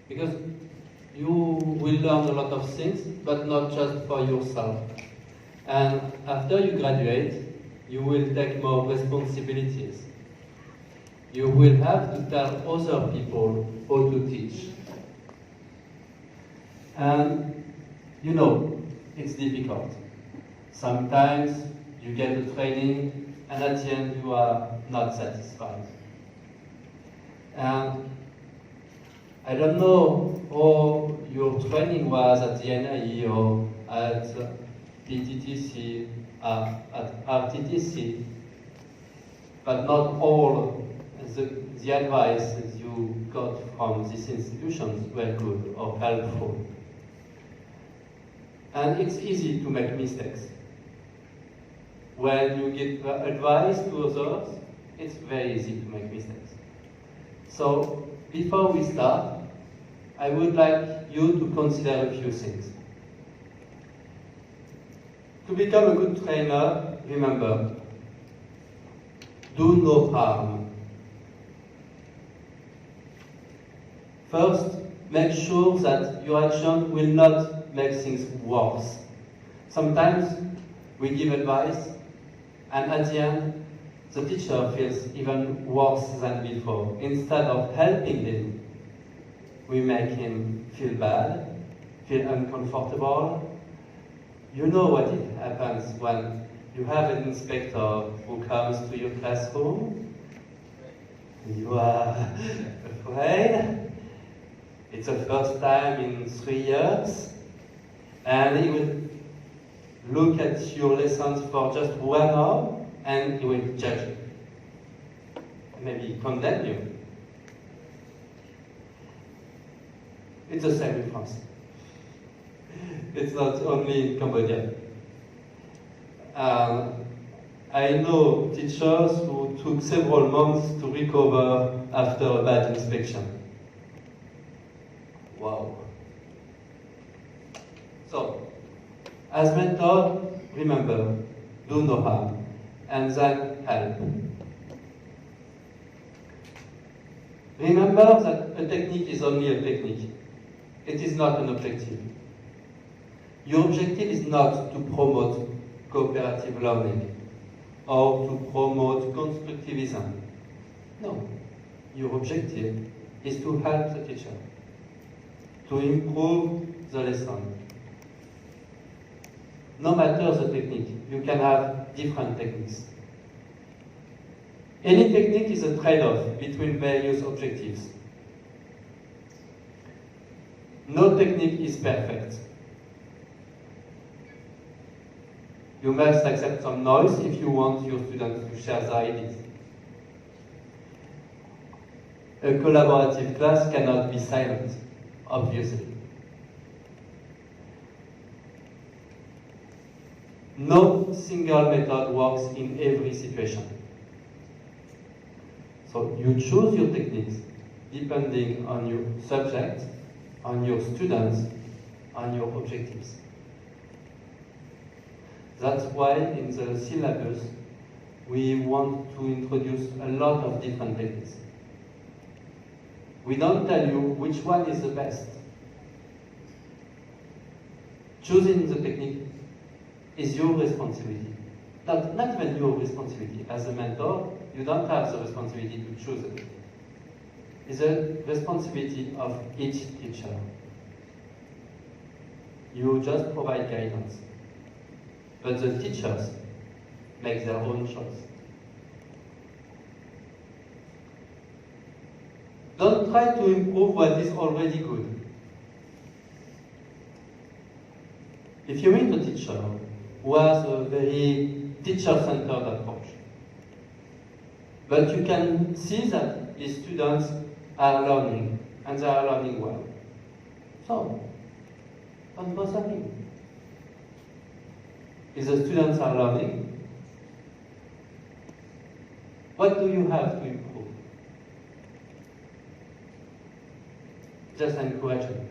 Because you will learn a lot of things, but not just for yourself. And after you graduate, you will take more responsibilities. You will have to tell other people how to teach. And you know, it's difficult. Sometimes you get the training and at the end you are not satisfied. And I don't know how your training was at the NIE or at PTTC, at RTTC, but not all the advice you got from these institutions were good or helpful. And it's easy to make mistakes. When you give advice to others, it's very easy to make mistakes. So, before we start, I would like you to consider a few things. To become a good trainer, remember, do no harm. First, make sure that your action will not make things worse. Sometimes we give advice, and at the end, the teacher feels even worse than before. Instead of helping him, we make him feel bad, feel uncomfortable. You know what it happens when you have an inspector who comes to your classroom. You are afraid. It's the first time in 3 years. And he will look at your lessons for just 1 hour and he will judge you. Maybe condemn you. It's the same in France. It's not only in Cambodia. I know teachers who took several months to recover after a bad inspection. Wow. So, as mentor, remember, do no harm, and then help. Remember that a technique is only a technique. It is not an objective. Your objective is not to promote cooperative learning or to promote constructivism. No. Your objective is to help the teacher, to improve the lesson. No matter the technique, you can have different techniques. Any technique is a trade-off between various objectives. No technique is perfect. You must accept some noise if you want your students to share their ideas. A collaborative class cannot be silent, obviously. No single method works in every situation. So you choose your techniques depending on your subject, on your students, on your objectives. That's why in the syllabus we want to introduce a lot of different techniques. We don't tell you which one is the best. Choosing the technique is your responsibility. Not even your responsibility. As a mentor, you don't have the responsibility to choose a technique. It's the responsibility of each teacher. You just provide guidance. But the teachers make their own choice. Don't try to improve what is already good. If you meet a teacher who has a very teacher-centered approach, but you can see that his students are learning, and they are learning well, so don't bother him. If the students are learning, what do you have to improve? Just encourage them.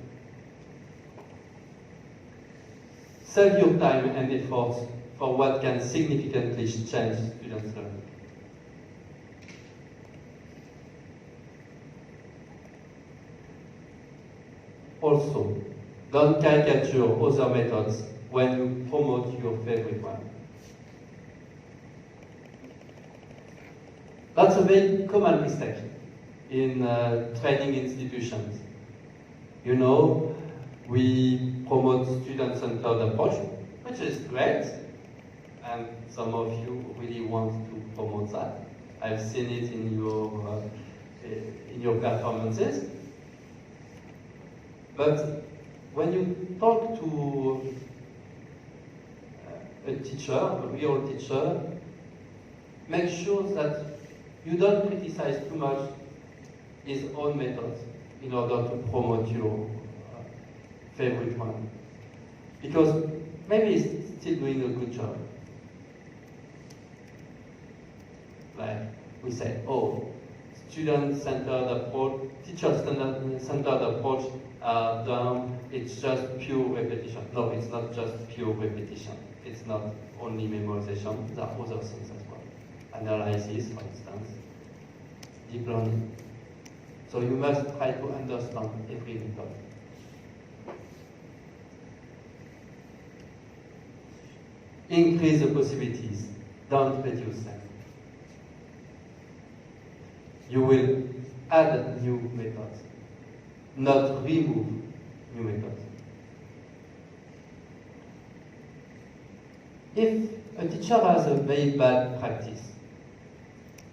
Save your time and efforts for what can significantly change students' learning. Also, don't caricature other methods when you promote your favorite one. That's a very common mistake in training institutions. You know, we promote student-centered approach, which is great, and some of you really want to promote that. I've seen it in your performances. But when you talk to a teacher, a real teacher, make sure that you don't criticize too much his own methods in order to promote your favorite one. Because maybe he's still doing a good job. Like we say, oh, student-centered approach, teacher-centered approach are dumb, it's just pure repetition. No, it's not just pure repetition. It's not only memorization, there are other things as well. Analysis, for instance, deep learning. So you must try to understand every method. Increase the possibilities, don't reduce them. You will add new methods, not remove new methods. If a teacher has a very bad practice,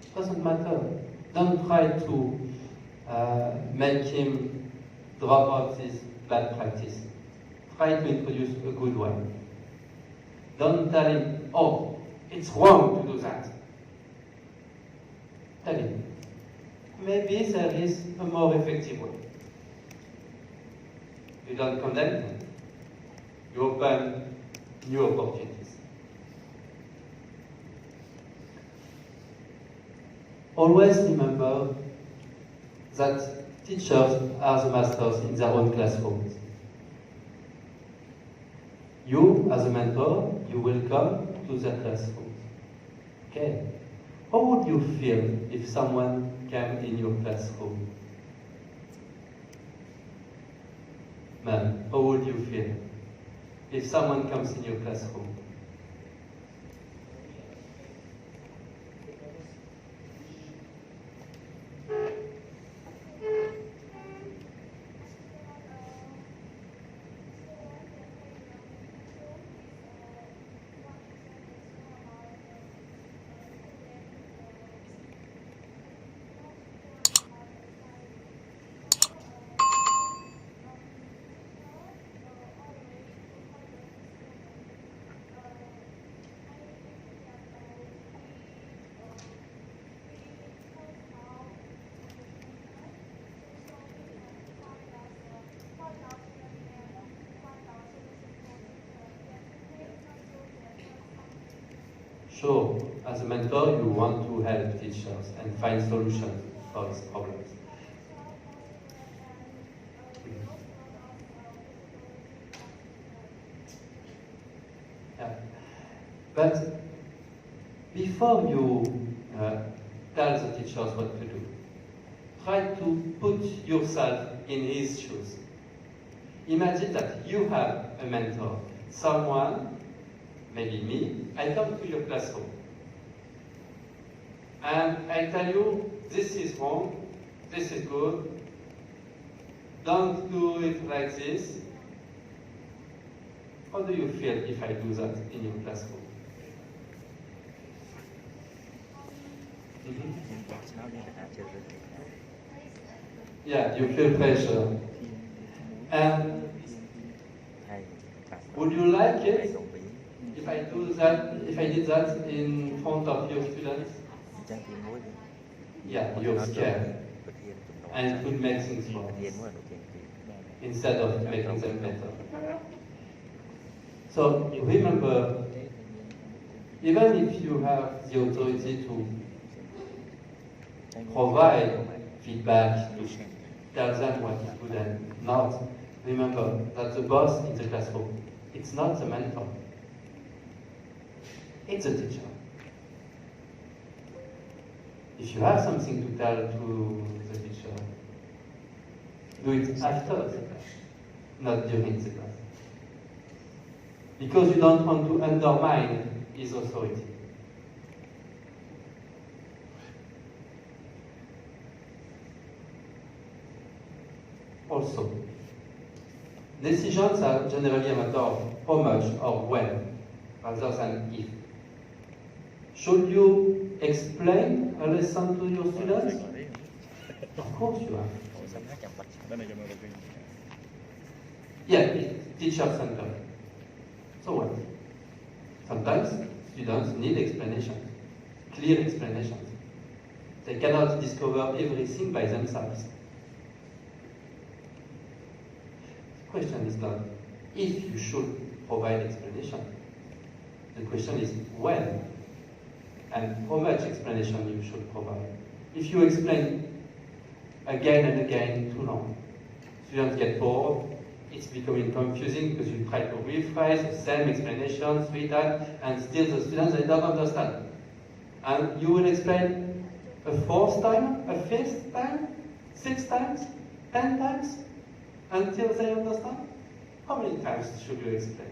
it doesn't matter. Don't try to make him drop out this bad practice. Try to introduce a good one. Don't tell him, oh, it's wrong to do that. Tell him, maybe there is a more effective way. You don't condemn him. You open new opportunities. Always remember that teachers are the masters in their own classrooms. You, as a mentor, you will come to the classroom. Okay? How would you feel if someone came in your classroom? Man, how would you feel if someone comes in your classroom? Sure, as a mentor, you want to help teachers and find solutions for these problems. Yeah. But before you tell the teachers what to do, try to put yourself in his shoes. Imagine that you have a mentor, someone, maybe me, I come to your classroom and I tell you, this is wrong, this is good, don't do it like this. How do you feel if I do that in your classroom? Mm-hmm. Yeah, you feel pressure. And would you like it if I do that, if I did that in front of your students? Yeah, you're scared. And it would make things worse instead of making them better. So remember, even if you have the authority to provide feedback, to tell them what is good and not, remember that the boss in the classroom, it's not the mentor. It's a teacher. If you have something to tell to the teacher, do it after the class. not during the class. Because you don't want to undermine his authority. Also, decisions are generally a matter of how much or when, rather than if. Should you explain a lesson to your students? Of course you have. Yeah, it's teacher-centered. So what? Sometimes students need explanations, clear explanations. They cannot discover everything by themselves. The question is not if you should provide explanation. The question is when and how much explanation you should provide. If you explain again and again too long, students get bored, it's becoming confusing because you try to rephrase the same explanation 3 times and still the students, they don't understand. And you will explain a 4th time, a 5th time, 6 times, 10 times until they understand? How many times should you explain?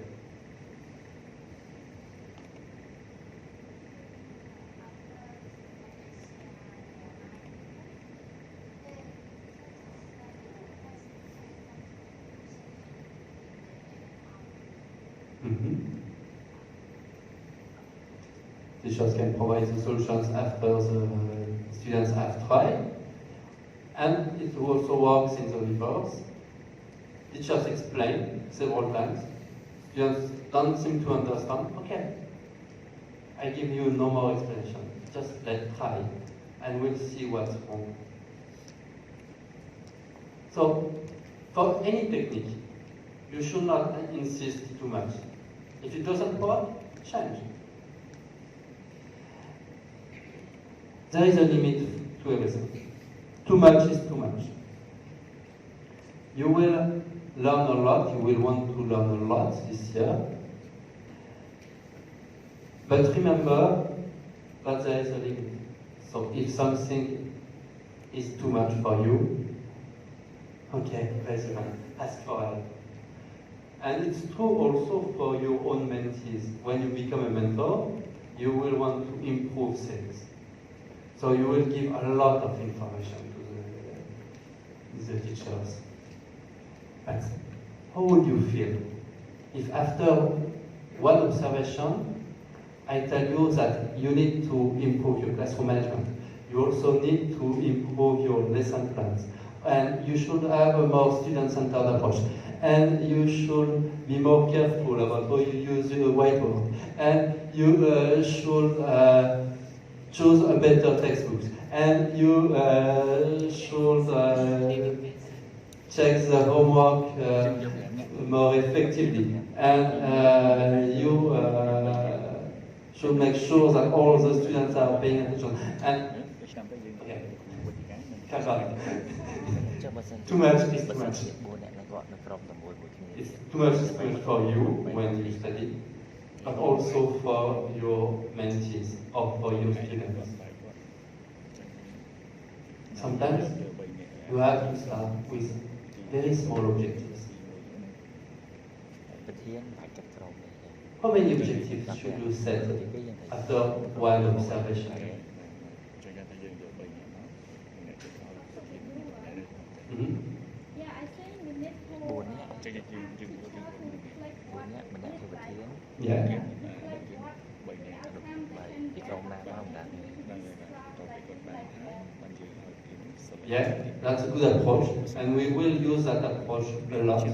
Teachers can provide the solutions after the students have tried, and it also works in the reverse. Teachers explain several times, students don't seem to understand. Okay, I give you no more explanation, just let's try, and we'll see what's wrong. So, for any technique, you should not insist too much. If it doesn't work, change. There is a limit to everything. Too much is too much. You will learn a lot, you will want to learn a lot this year. But remember that there is a limit. So if something is too much for you, okay, raise your hand, ask for help. And it's true also for your own mentees. When you become a mentor, you will want to improve things. So you will give a lot of information to the teachers. But how would you feel if after one observation, I tell you that you need to improve your classroom management. You also need to improve your lesson plans. And you should have a more student-centered approach. And you should be more careful about how you use your whiteboard. And you should choose a better textbook. And you should check the homework more effectively. And you should make sure that all the students are paying attention. And okay, come on. Too much is too much. It's too much for you when you study, but also for your mentees or for your students. Sometimes you have to start with very small objectives. How many objectives should you set after one observation? Yeah, I think we need to Yeah. Yeah, that's a good approach, and we will use that approach a lot.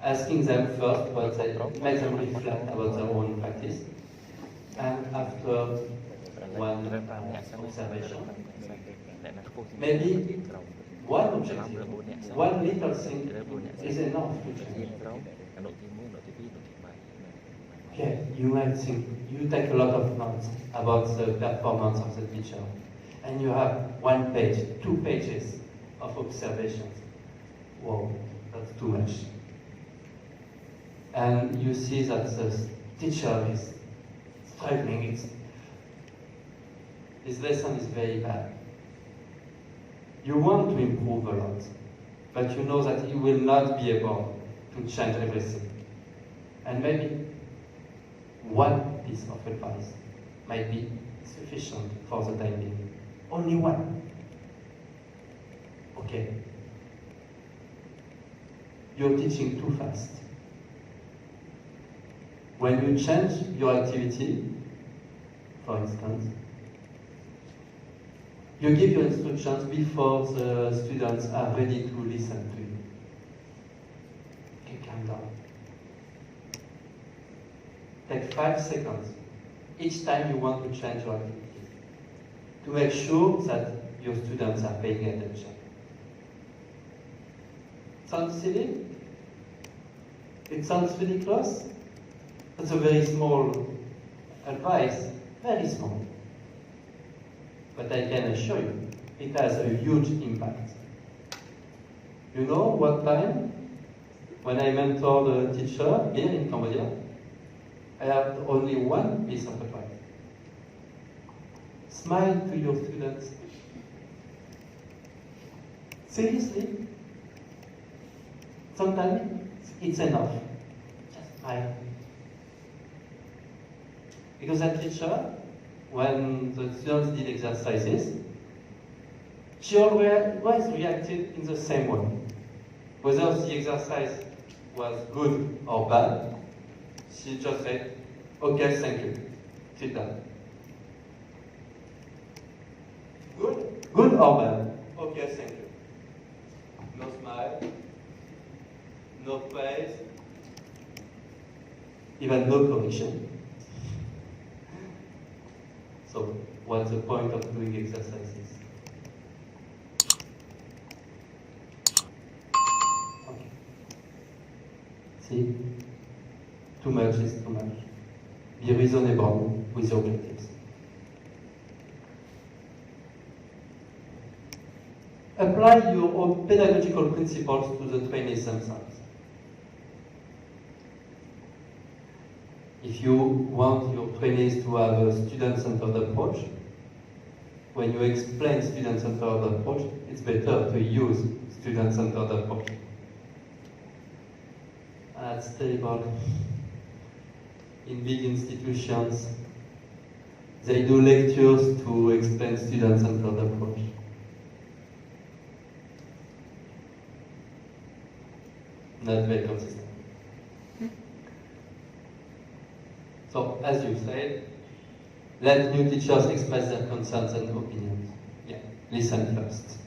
Asking them first what they make them reflect about their own practice, and after one observation, maybe one objective, one little thing is enough to change. Okay, you might think, you take a lot of notes about the performance of the teacher, and you have 1 page, 2 pages of observations. Whoa, that's too much. And you see that the teacher is struggling, his lesson is very bad. You want to improve a lot, but you know that you will not be able to change everything. And maybe one piece of advice might be sufficient for the time being. Only one. Okay. You're teaching too fast. When you change your activity, for instance, you give your instructions before the students are ready to listen to you. Okay, calm down. Take 5 seconds each time you want to change your activity to make sure that your students are paying attention. Sounds silly? It sounds really close? That's a very small advice, very small. But I can assure you, it has a huge impact. You know what time? When I mentored a teacher here in Cambodia, I have only one piece of advice. Smile to your students. Seriously? Sometimes it's enough. Just smile. Because that teacher, when the students did exercises, she always reacted in the same way. Whether the exercise was good or bad, she just said, okay, thank you, sit down. Good or bad? Okay, thank you. No smile, no praise, even no correction. So, what's the point of doing exercises? Okay. See? Too much is too much. Be reasonable with your objectives. Apply your own pedagogical principles to the trainees themselves. If you want your trainees to have a student-centered approach, when you explain student-centered approach, it's better to use student-centered approach. That's terrible. In big institutions, they do lectures to explain student-centered approach. Not very consistent. So, as you said, let new teachers express their concerns and opinions. Yeah, listen first.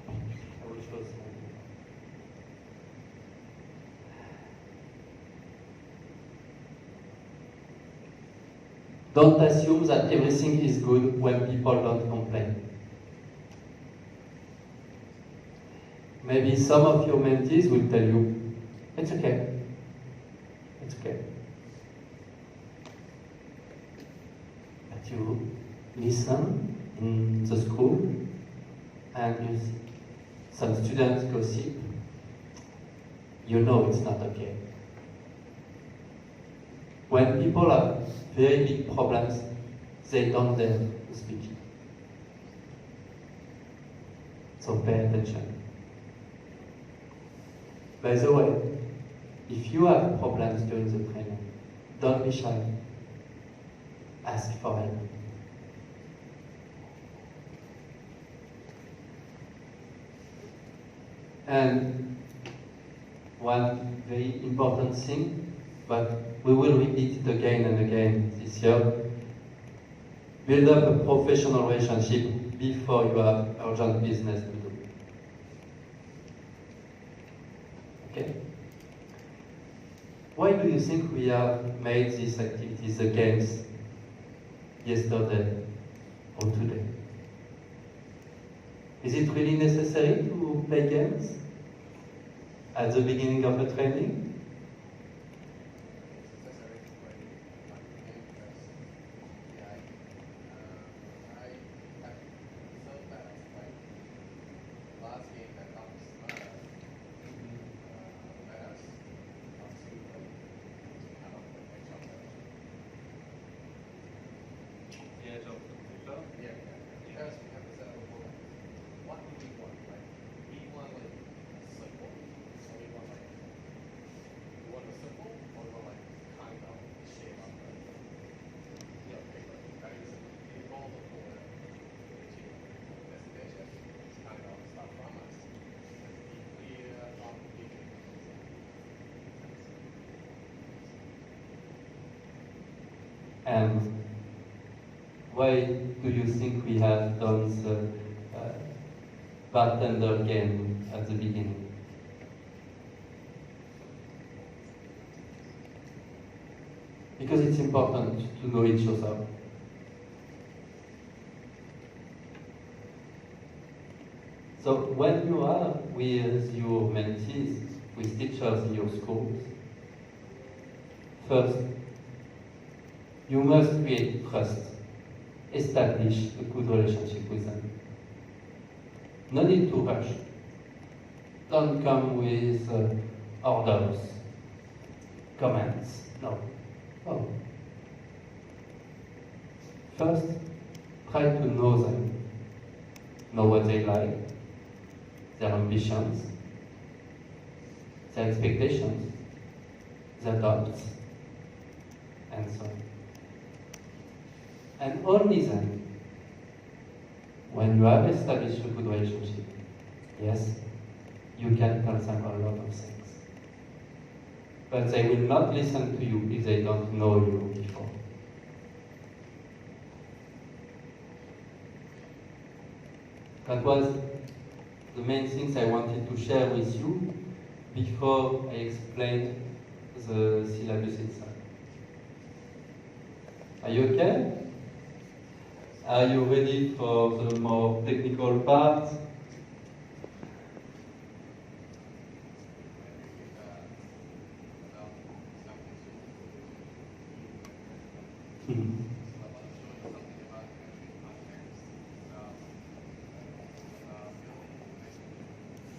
I will show some. Don't assume that everything is good when people don't complain. Maybe some of your mentees will tell you, it's okay. It's okay. But you listen in the school and some students gossip, you know it's not okay. When people have very big problems, they don't dare to speak. So pay attention. By the way, if you have problems during the training, don't be shy. Ask for help. And one very important thing, but we will repeat it again and again this year, build up a professional relationship before you have urgent business to do. Okay? Why do you think we have made these activities, the games, yesterday or today? Is it really necessary to play games at the beginning of the training? And why do you think we have done the bartender game at the beginning? Because it's important to know each other. So when you are with your mentees, with teachers in your schools, first, you must create trust, establish a good relationship with them. No need to rush. Don't come with orders, comments, no. Oh. First, try to know them. Know what they like, their ambitions, their expectations, their doubts, and so on. And only then, when you have established a good relationship, yes, you can tell them a lot of things. But they will not listen to you if they don't know you before. That was the main things I wanted to share with you before I explained the syllabus itself. Are you okay? Are you ready for the more technical part?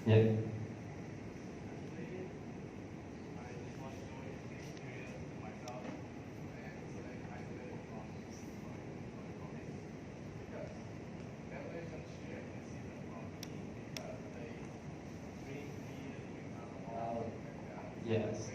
Yeah. Yes.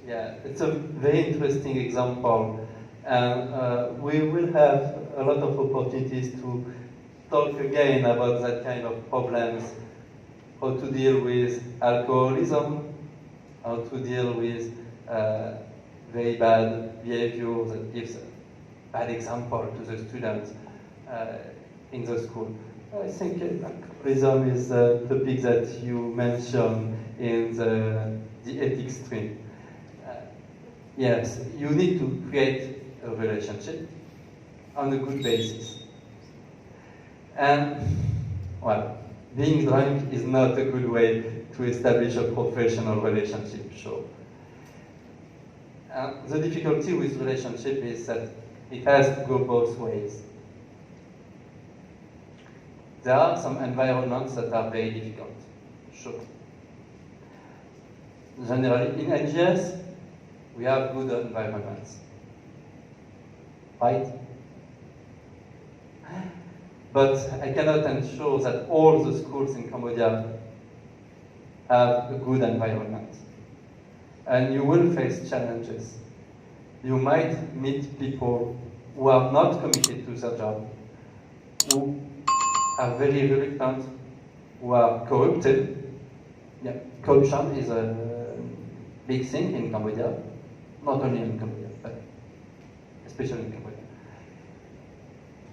Yeah, it's a very interesting example, and we will have a lot of opportunities to talk again about that kind of problems, how to deal with alcoholism, how to deal with very bad behavior that gives a bad example to the students in the school. I think alcoholism is the topic that you mentioned in the ethics stream. Yes, you need to create a relationship on a good basis. And, well, being drunk is not a good way to establish a professional relationship, sure. The difficulty with relationship is that it has to go both ways. There are some environments that are very difficult, sure. Generally, in NGS, we have good environments, right? But I cannot ensure that all the schools in Cambodia have a good environment. And you will face challenges. You might meet people who are not committed to their job, who are very reluctant, who are corrupted. Yeah, corruption is a big thing in Cambodia. Not only in Cambodia, but especially in Cambodia.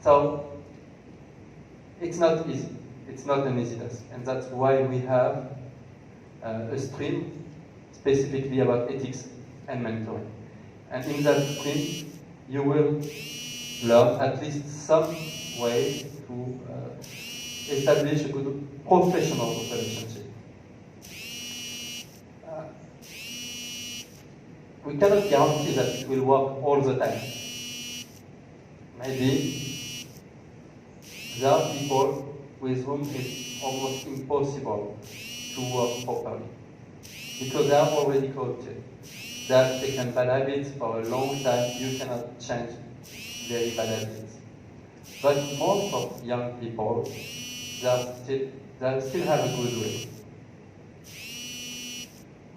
So, it's not easy. It's not an easy task. And that's why we have a stream specifically about ethics and mentoring. And in that stream, you will learn at least some way to establish a good professional relationship. We cannot guarantee that it will work all the time. Maybe there are people with whom it's almost impossible to work properly because they are already corrupted. They have taken bad habits for a long time. You cannot change very bad habits. But most of young people, they still have a good way.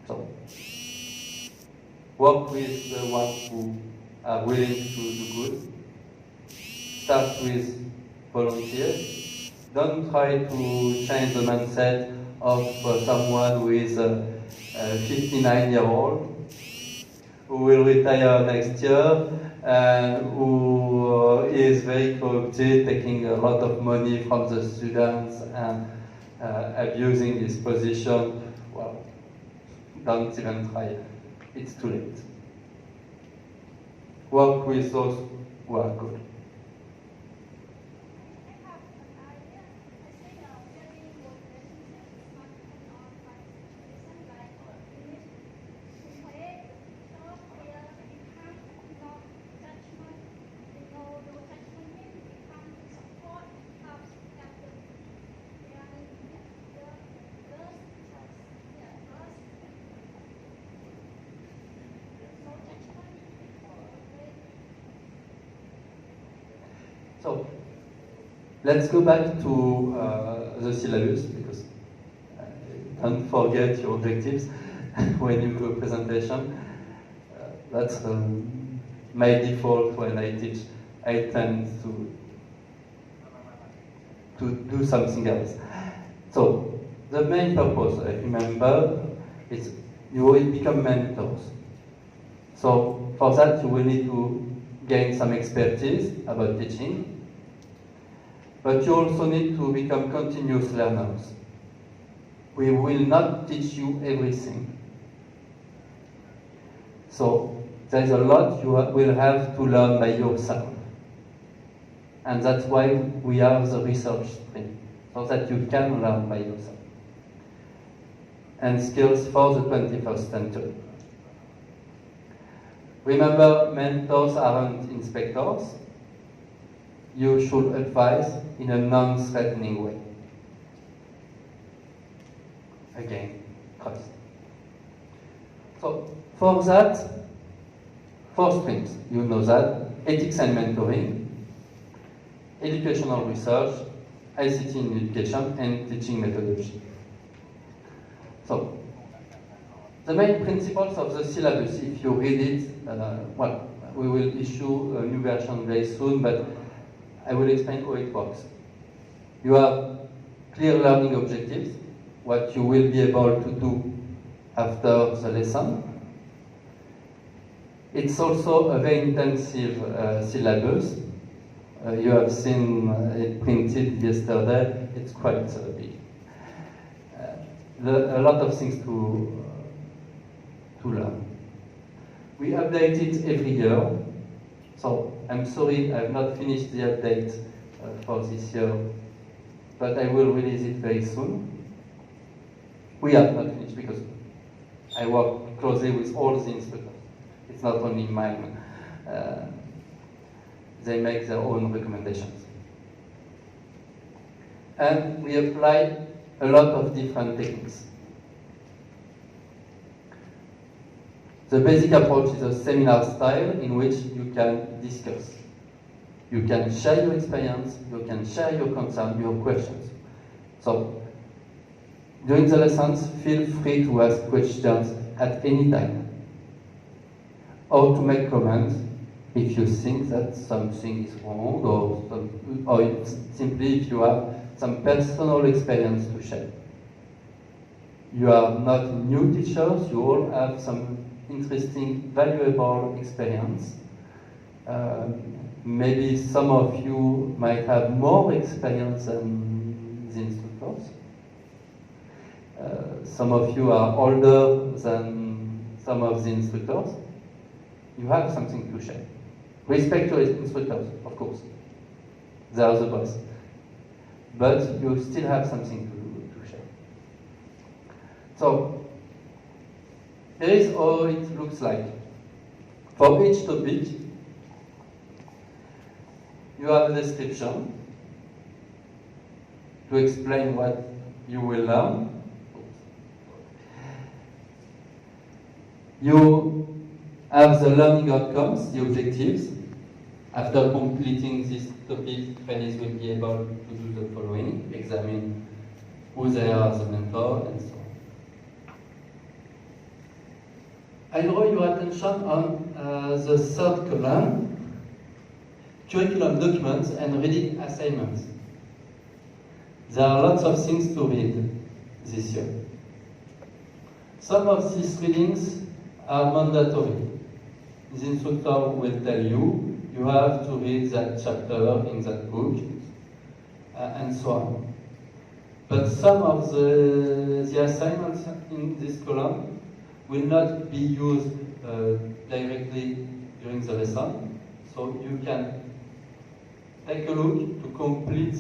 So, work with the ones who are willing to do good. Start with volunteers. Don't try to change the mindset of someone who is a 59-year-old who will retire next year and who is very corrupted, taking a lot of money from the students and abusing his position. Well, don't even try. It's too late. Work with those who are good. So, let's go back to the syllabus, because don't forget your objectives when you do a presentation. That's my default when I teach. I tend to do something else. So, the main purpose, remember, is you will become mentors. So, for that you will need to gain some expertise about teaching. But you also need to become continuous learners. We will not teach you everything. So there is a lot you will have to learn by yourself. And that's why we have the research stream, so that you can learn by yourself. And skills for the 21st century. Remember, mentors aren't inspectors. You should advise in a non-threatening way. Again, trust. So, for that, 4 streams, you know that: ethics and mentoring, educational research, ICT in education, and teaching methodology. So, the main principles of the syllabus, if you read it, well, we will issue a new version very soon, but I will explain how it works. You have clear learning objectives, what you will be able to do after the lesson. It's also a very intensive syllabus. You have seen it printed yesterday. It's quite big. A lot of things to learn. We update it every year. So I'm sorry I have not finished the update for this year, but I will release it very soon. We have not finished because I work closely with all the instructors. It's not only mine. They make their own recommendations. And we apply a lot of different techniques. The basic approach is a seminar style in which you can discuss. You can share your experience, you can share your concerns, your questions. So, during the lessons, feel free to ask questions at any time, or to make comments if you think that something is wrong, or simply if you have some personal experience to share. You are not new teachers, you all have some interesting, valuable experience. Maybe some of you might have more experience than the instructors. Some of you are older than some of the instructors. You have something to share. Respect your instructors, of course. They are the boss. But you still have something to share. So, here is how it looks like. For each topic, you have a description to explain what you will learn. You have the learning outcomes, the objectives. After completing this topic, trainees will be able to do the following: examine who they are as a mentor, and so on. I draw your attention on the third column, curriculum documents and reading assignments. There are lots of things to read this year. Some of these readings are mandatory. The instructor will tell you, you have to read that chapter in that book, and so on. But some of the assignments in this column will not be used directly during the lesson, so you can take a look to complete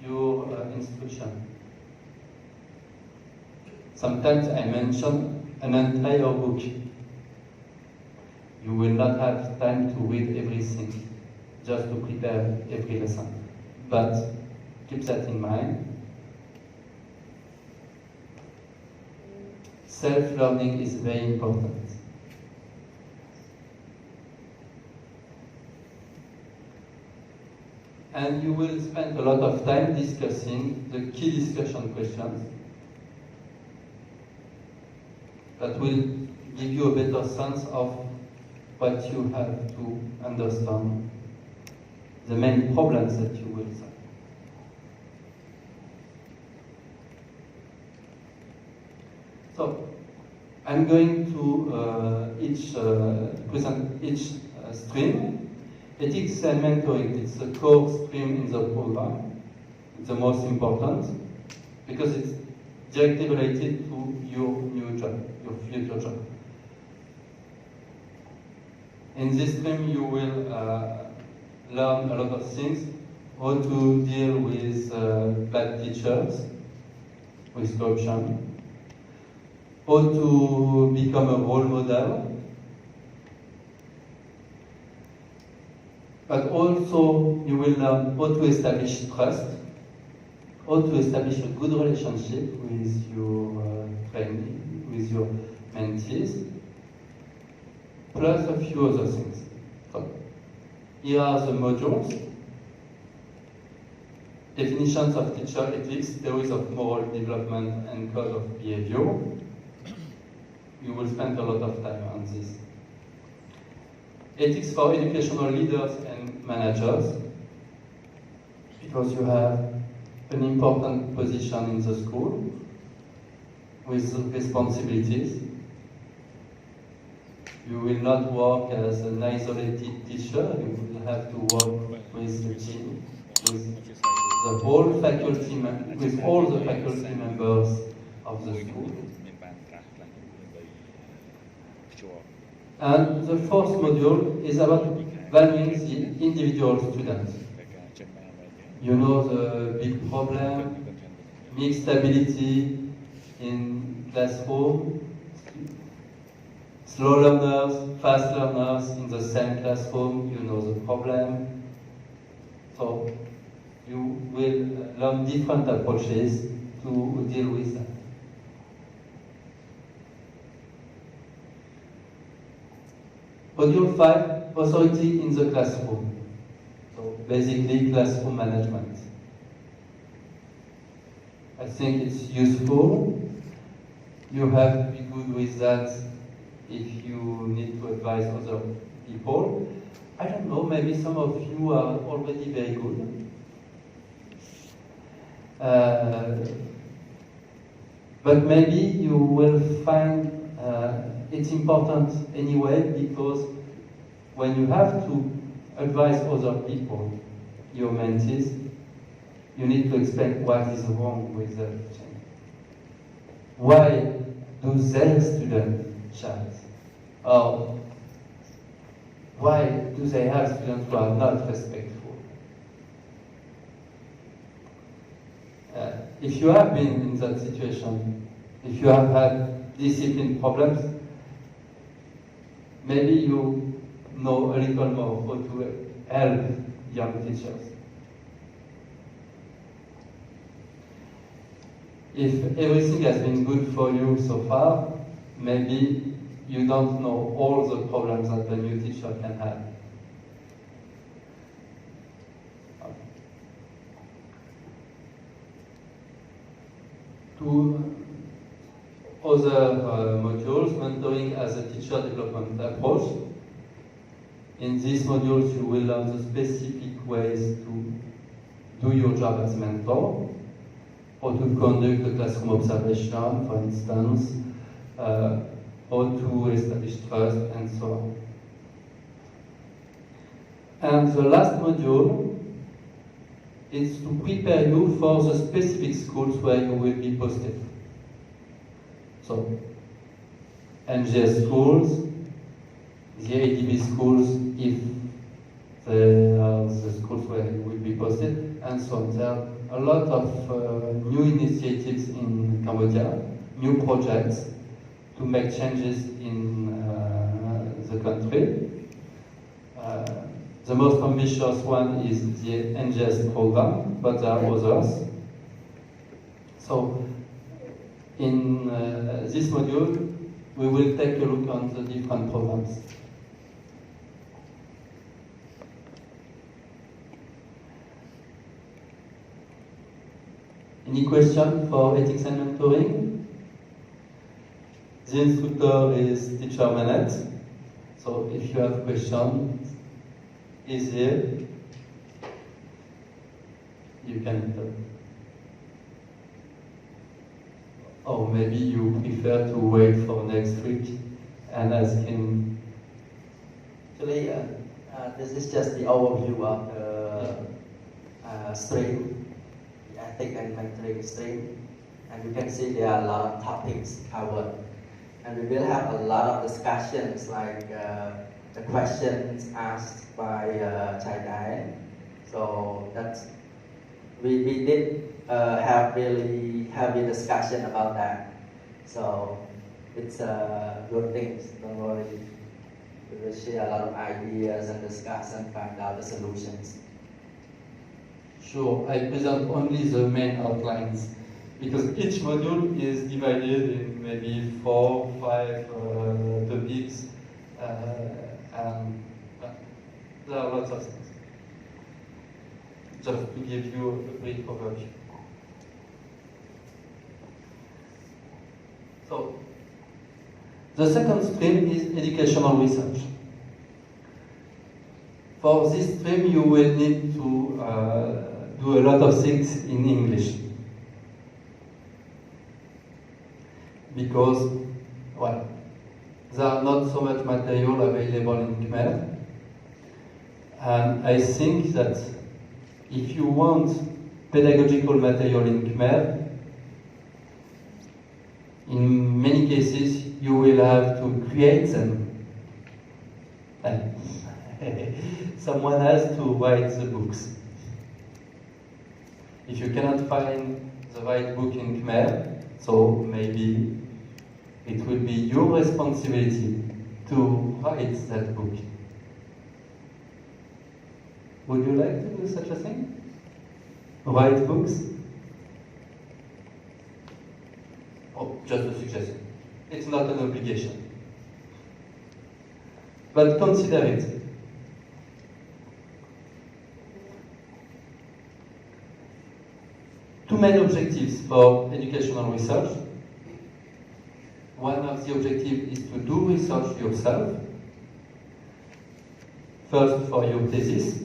your instruction. Sometimes I mention an entire book. You will not have time to read everything, just to prepare every lesson. But keep that in mind. Self-learning is very important. And you will spend a lot of time discussing the key discussion questions that will give you a better sense of what you have to understand, the main problems that you will solve. So, I'm going to present each stream. Ethics and mentoring, it's the core stream in the program. It's the most important because it's directly related to your new job, your future job. In this stream, you will learn a lot of things, how to deal with bad teachers, with corruption, how to become a role model, but also you will learn how to establish trust, how to establish a good relationship with your trainee, with your mentees, plus a few other things. So, here are the modules: definitions of teacher ethics, theories of moral development, and code of behavior. You will spend a lot of time on this. Ethics for educational leaders and managers, because you have an important position in the school with responsibilities. You will not work as an isolated teacher, you will have to work with the team, with the whole faculty, with all the faculty members of the school. And the fourth module is about valuing the individual student. You know the big problem, mixed ability in classroom, slow learners, fast learners in the same classroom, you know the problem. So you will learn different approaches to deal with that. Module 5, authority in the classroom. So basically classroom management. I think it's useful. You have to be good with that if you need to advise other people. I don't know, maybe some of you are already very good. But maybe you will find it's important anyway, because when you have to advise other people, your mentees, you need to explain what is wrong with the change. Why do their students shout? Or Why do they have students who are not respectful? If you have been in that situation, if you have had discipline problems, maybe you know a little more how to help young teachers. If everything has been good for you so far, maybe you don't know all the problems that the new teacher can have. Two other modules, mentoring as a teacher development approach. In these modules, you will learn the specific ways to do your job as mentor, how to conduct a classroom observation, for instance, how to establish trust, and so on. And the last module is to prepare you for the specific schools where you will be posted. So, NGS schools, the ADB schools, if they are the schools where you will be posted, and so on. There are a lot of new initiatives in Cambodia, new projects to make changes in the country. The most ambitious one is the NGS program, but there are others. So, in this module, we will take a look on the different programs. Any question for ethics and mentoring? The instructor is teacher Manet. So if you have questions, he's here. You can enter. Or maybe you prefer to wait for next week and ask him. Actually, this is just the overview of the stream. Ethics and mentoring stream, and you can see there are a lot of topics covered, and we will have a lot of discussions like the questions asked by Chai Dai. So that's we did have really heavy discussion about that. So it's good things. Don't worry, we will share a lot of ideas and discuss and find out the solutions. Sure, I present only the main outlines because each module is divided in maybe 4 or 5 topics, and there are lots of things. Just to give you a brief overview. So, the second stream is educational research. For this stream, you will need to do a lot of things in English. Because, well, there are not so much material available in Khmer. And I think that if you want pedagogical material in Khmer, in many cases you will have to create them. Someone has to write the books. If you cannot find the right book in Khmer, so maybe it will be your responsibility to write that book. Would you like to do such a thing? Write books? Oh, just a suggestion. It's not an obligation. But consider it. Two main objectives for educational research. One of the objectives is to do research yourself. First for your thesis,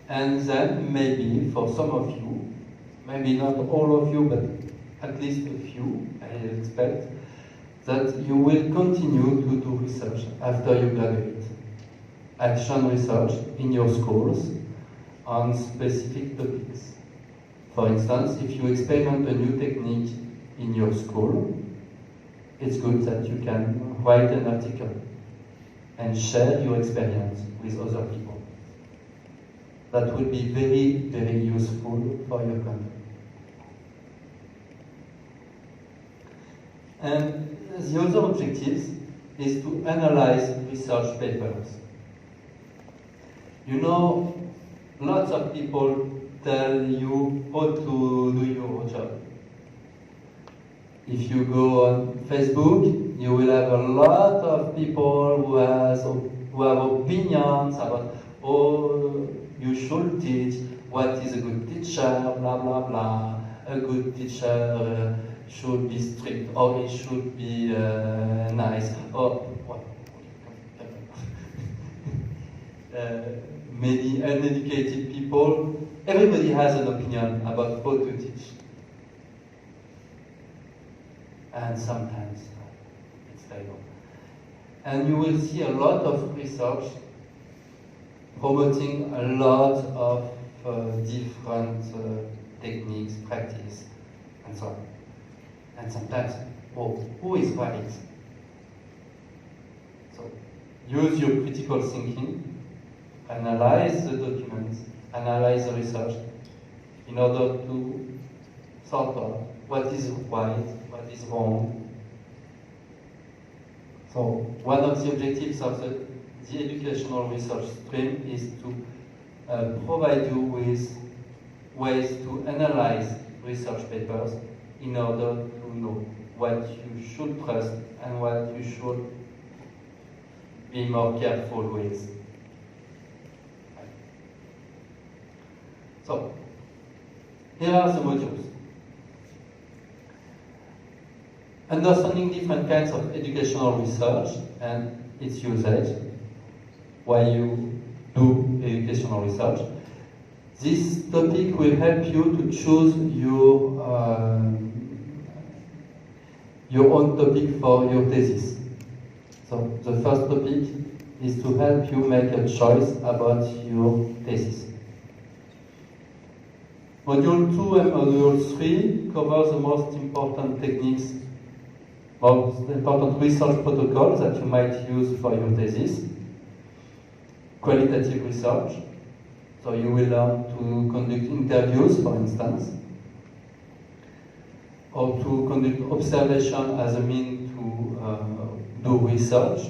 and then maybe for some of you, maybe not all of you, but at least a few, I expect, that you will continue to do research after you graduate. Action research in your schools on specific topics. For instance, if you experiment a new technique in your school, it's good that you can write an article. and share your experience with other people. That will be very, very useful for your content. And the other objectives is to analyze research papers. You know, lots of people tell you how to do your job. If you go on Facebook, you will have a lot of people who have opinions about, oh, you should teach, what is a good teacher, blah, blah, blah. A good teacher should be strict, or it should be nice, or what? Many uneducated people, everybody has an opinion about how to teach. And sometimes it's terrible. And you will see a lot of research promoting a lot of different techniques, practice, and so on. And sometimes, oh, who is right? So, use your critical thinking, analyze the documents, analyze the research, in order to sort out what is right, what is wrong. So, one of the objectives of the educational research stream is to provide you with ways to analyze research papers in order to know what you should trust and what you should be more careful with. So, here are the modules. Understanding different kinds of educational research and its usage while you do educational research. This topic will help you to choose your own topic for your thesis. So the first topic is to help you make a choice about your thesis. Module 2 and Module 3 cover the most important techniques, most important research protocols that you might use for your thesis. Qualitative research, so you will learn to conduct interviews, for instance, or to conduct observation as a means to do research.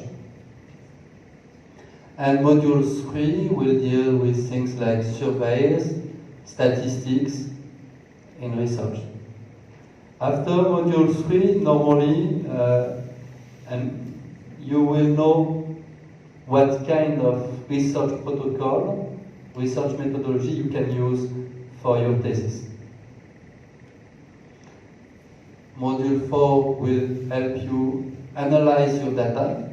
And Module 3 will deal with things like surveys, statistics in research. After Module 3, normally, and you will know what kind of research protocol, research methodology you can use for your thesis. Module 4 will help you analyze your data.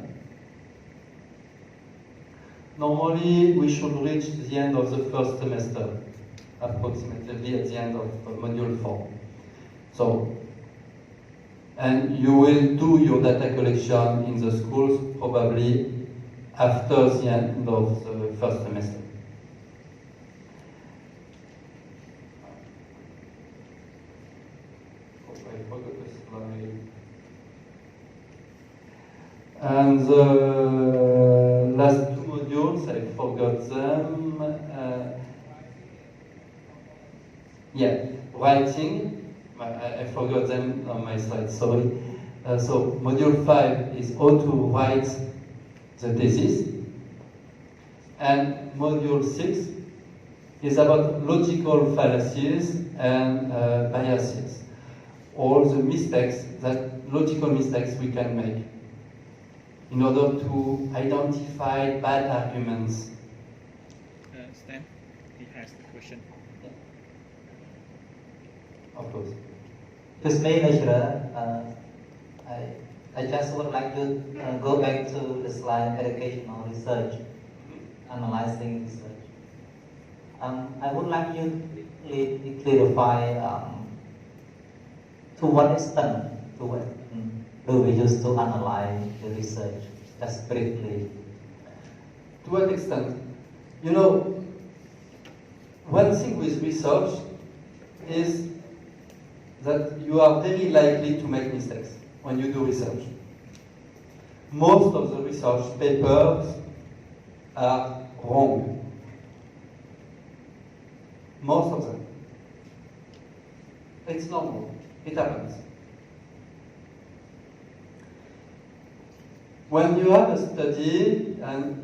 Normally, we should reach the end of the first semester, approximately at the end of Module 4. So, and you will do your data collection in the schools probably after the end of the first semester. Oh, I forgot the slide. And the last two modules, I forgot them. Yeah, writing. I forgot them on my slide, sorry. So Module 5 is how to write the thesis. And Module 6 is about logical fallacies and biases. All the mistakes, logical mistakes we can make in order to identify bad arguments. Stan, he has the question. Of course. Excuse me, lecturer. I just would like to go back to the slide educational research, analyzing research. I would like you to clarify to what extent do we use to analyze the research, just briefly. To what extent? You know, one thing with research is that you are very likely to make mistakes when you do research. most of the research papers are wrong. Most of them. It's normal. It happens. When you have a study and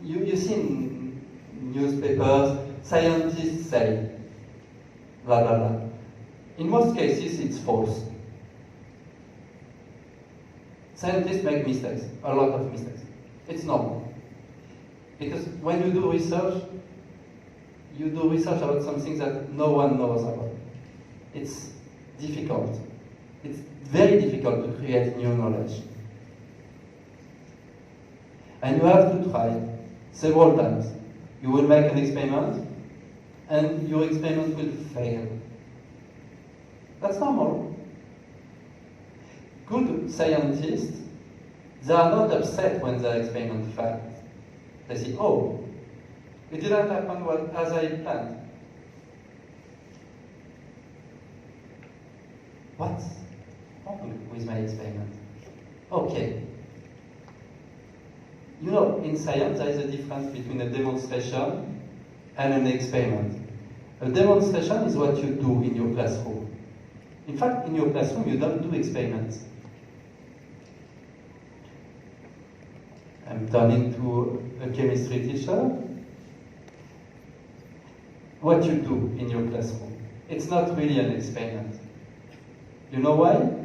you see in newspapers, scientists say, blah, blah, blah. In most cases, it's false. Scientists make mistakes, a lot of mistakes. It's normal. Because when you do research about something that no one knows about. It's difficult. It's very difficult to create new knowledge. And you have to try several times. You will make an experiment, and your experiment will fail. That's normal. Good scientists, they are not upset when their experiment fails. They say, oh, it didn't happen as I planned. What's wrong with my experiment? Okay. You know, in science, there is a difference between a demonstration and an experiment. A demonstration is what you do in your classroom. In fact, in your classroom, you don't do experiments. I'm turning to a chemistry teacher. What you do in your classroom, it's not really an experiment. You know why?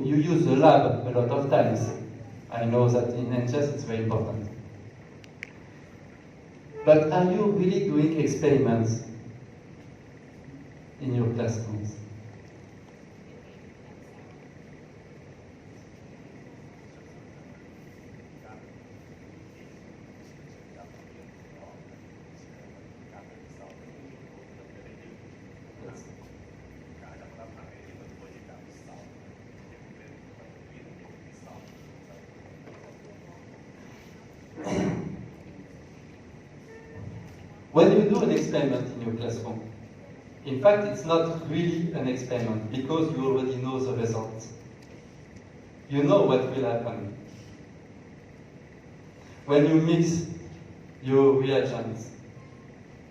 You use the lab a lot of times. I know that in NGPRC it's very important. But are you really doing experiments in your classrooms? When you do an experiment in your classroom, in fact, it's not really an experiment because you already know the results. You know what will happen. When you mix your reagents,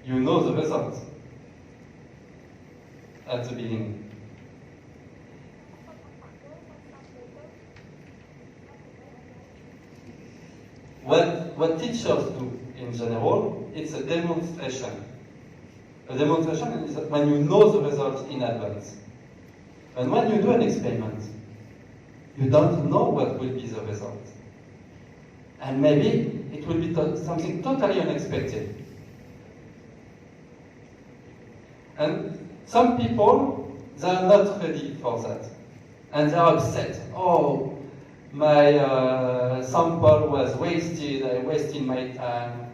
you know the results at the beginning. What teachers do in general, it's a demonstration. A demonstration is when you know the results in advance. And when you do an experiment, you don't know what will be the result. And maybe it will be something totally unexpected. And some people, they are not ready for that. And they are upset. Oh, my sample was wasted, I wasted my time.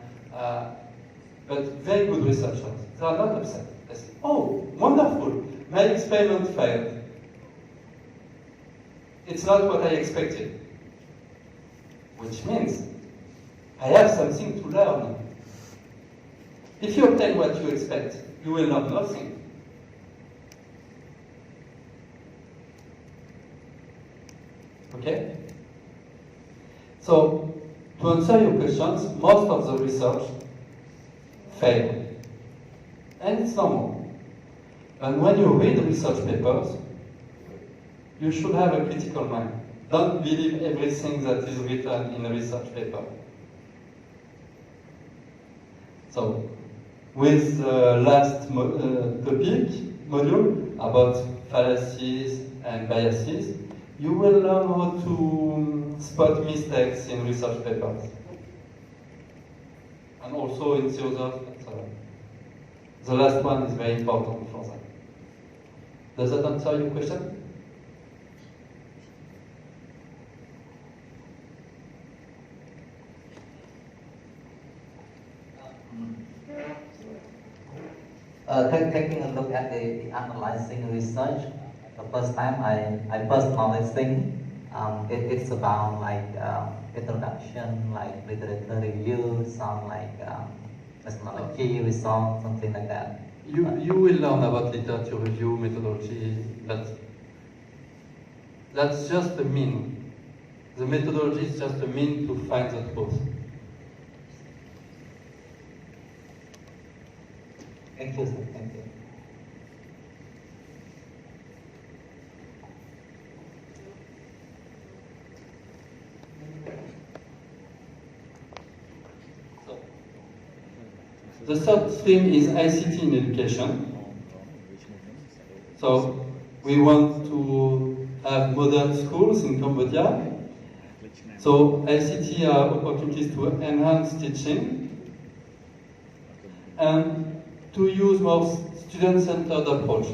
But very good researchers, they are not upset. They say, oh, wonderful, my experiment failed. It's not what I expected. Which means I have something to learn. If you obtain what you expect, you will learn nothing. Okay? So, to answer your questions, most of the research fail. And it's normal. And when you read research papers, you should have a critical mind. Don't believe everything that is written in a research paper. So, with the last module about fallacies and biases, you will learn how to spot mistakes in research papers. And also in the others. The last one is very important for that. Does that answer your question? Taking a look at the analyzing research, the first time I first knowledge thing, it's about like introduction, like literature review, some like like key result, something like that. You will learn about literature review, methodology, but that's just a mean. The methodology is just a mean to find the truth. Thank you, sir. Thank you. The third stream is ICT in education. So we want to have modern schools in Cambodia. So ICT are opportunities to enhance teaching and to use more student-centered approach.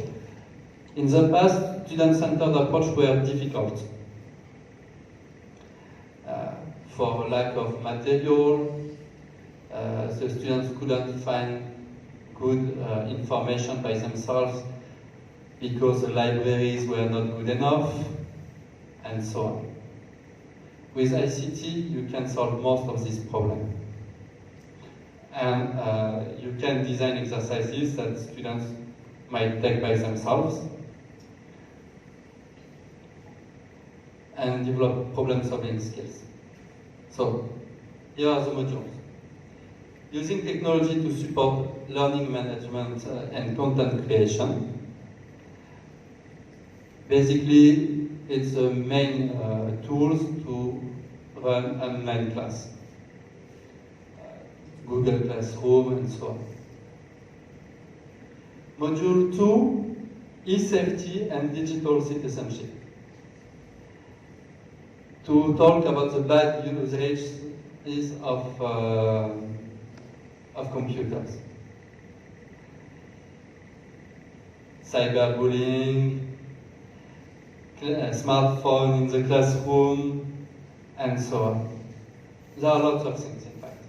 In the past, student-centered approach were difficult for lack of material. The students couldn't find good information by themselves because the libraries were not good enough, and so on. With ICT, you can solve most of these problems. And you can design exercises that students might take by themselves and develop problem-solving skills. So, here are the modules. Using technology to support learning management and content creation. Basically, it's the main tools to run online class. Google Classroom and so on. Module 2, e-safety and digital citizenship. To talk about the bad usages of computers. Cyberbullying, smartphone in the classroom, and so on. There are lots of things, in fact.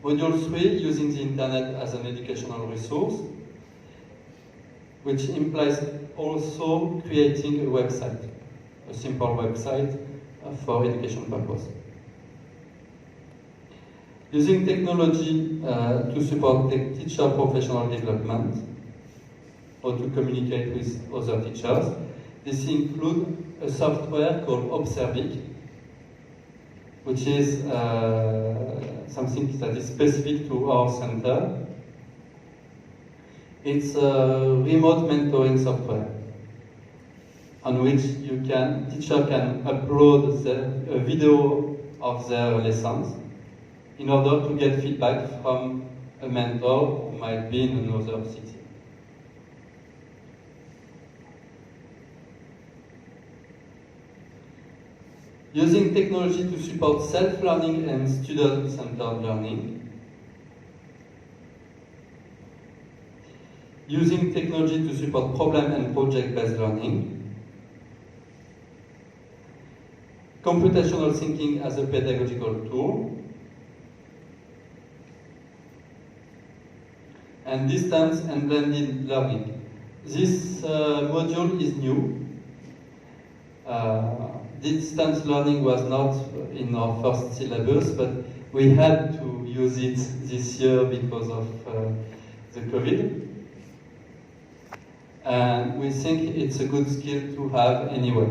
Module 3, using the internet as an educational resource, which implies also creating a website, a simple website for education purpose. Using technology to support teacher professional development or to communicate with other teachers. This includes a software called Observic, which is something that is specific to our center. It's a remote mentoring software on which teacher can upload a video of their lessons in order to get feedback from a mentor who might be in another city. Using technology to support self-learning and student-centered learning. Using technology to support problem and project-based learning. Computational thinking as a pedagogical tool. And distance and blended learning. This module is new. Distance learning was not in our first syllabus, but we had to use it this year because of the COVID. And we think it's a good skill to have anyway,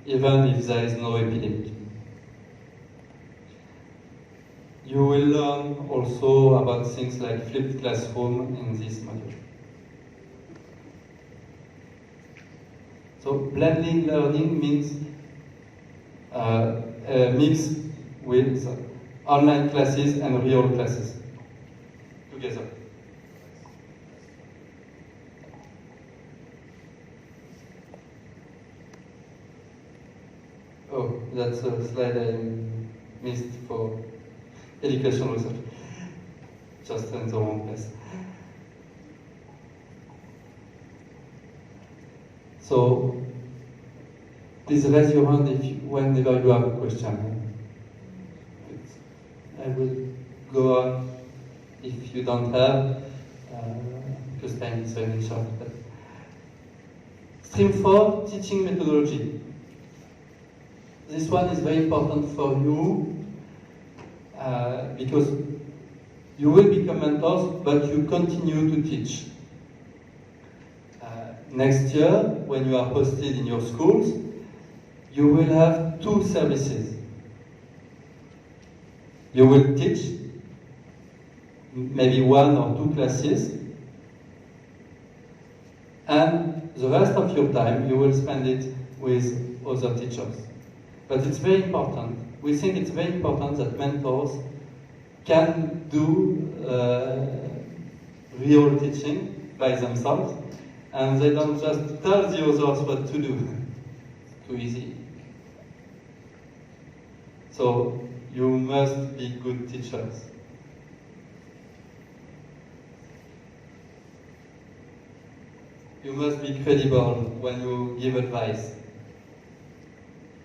even if there is no epidemic. You will learn also about things like flipped classroom in this module. So blended learning means a mix with online classes and real classes together. Oh, that's a slide I missed for education research. Just in the wrong place. So, please raise your hand whenever you have a question. I will go on if you don't have, because time is very short. But. Stream 4, teaching methodology. This one is very important for you. because you will become mentors, but you continue to teach. Next year, when you are posted in your schools, you will have 2 services. You will teach maybe 1 or 2 classes, and the rest of your time you will spend it with other teachers. But it's very important. We think it's very important that mentors can do real teaching by themselves, and they don't just tell the others what to do. It's too easy. So you must be good teachers. You must be credible when you give advice.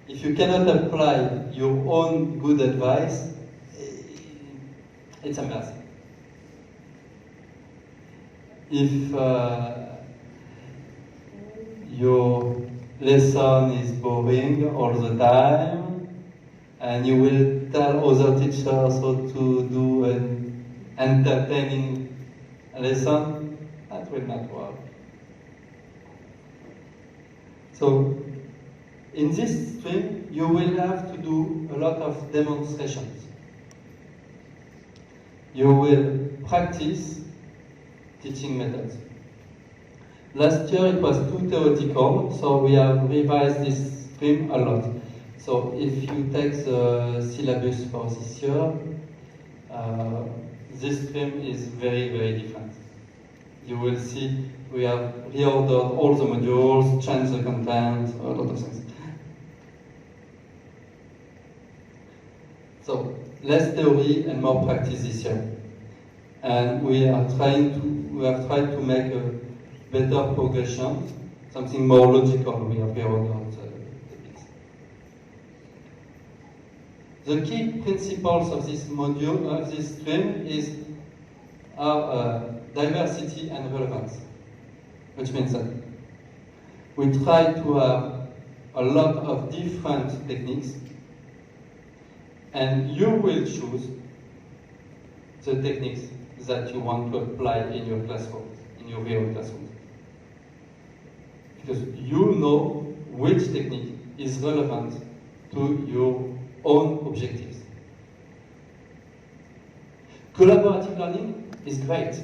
If you cannot apply your own good advice, it's a mess. If your lesson is boring all the time, and you will tell other teachers how to do an entertaining lesson, that will not work. So, in this stream, you will have to do a lot of demonstrations. You will practice teaching methods. Last year it was too theoretical, so we have revised this stream a lot. So if you take the syllabus for this year, this stream is very, very different. You will see we have reordered all the modules, changed the content, a lot of things. So less theory and more practice this year. And we have tried to make a better progression, something more logical. We have reordered the bits. The key principles of this module, of this stream, are diversity and relevance, which means that we try to have a lot of different techniques, and you will choose the techniques that you want to apply in your classroom, in your real classroom. Because you know which technique is relevant to your own objectives. Collaborative learning is great,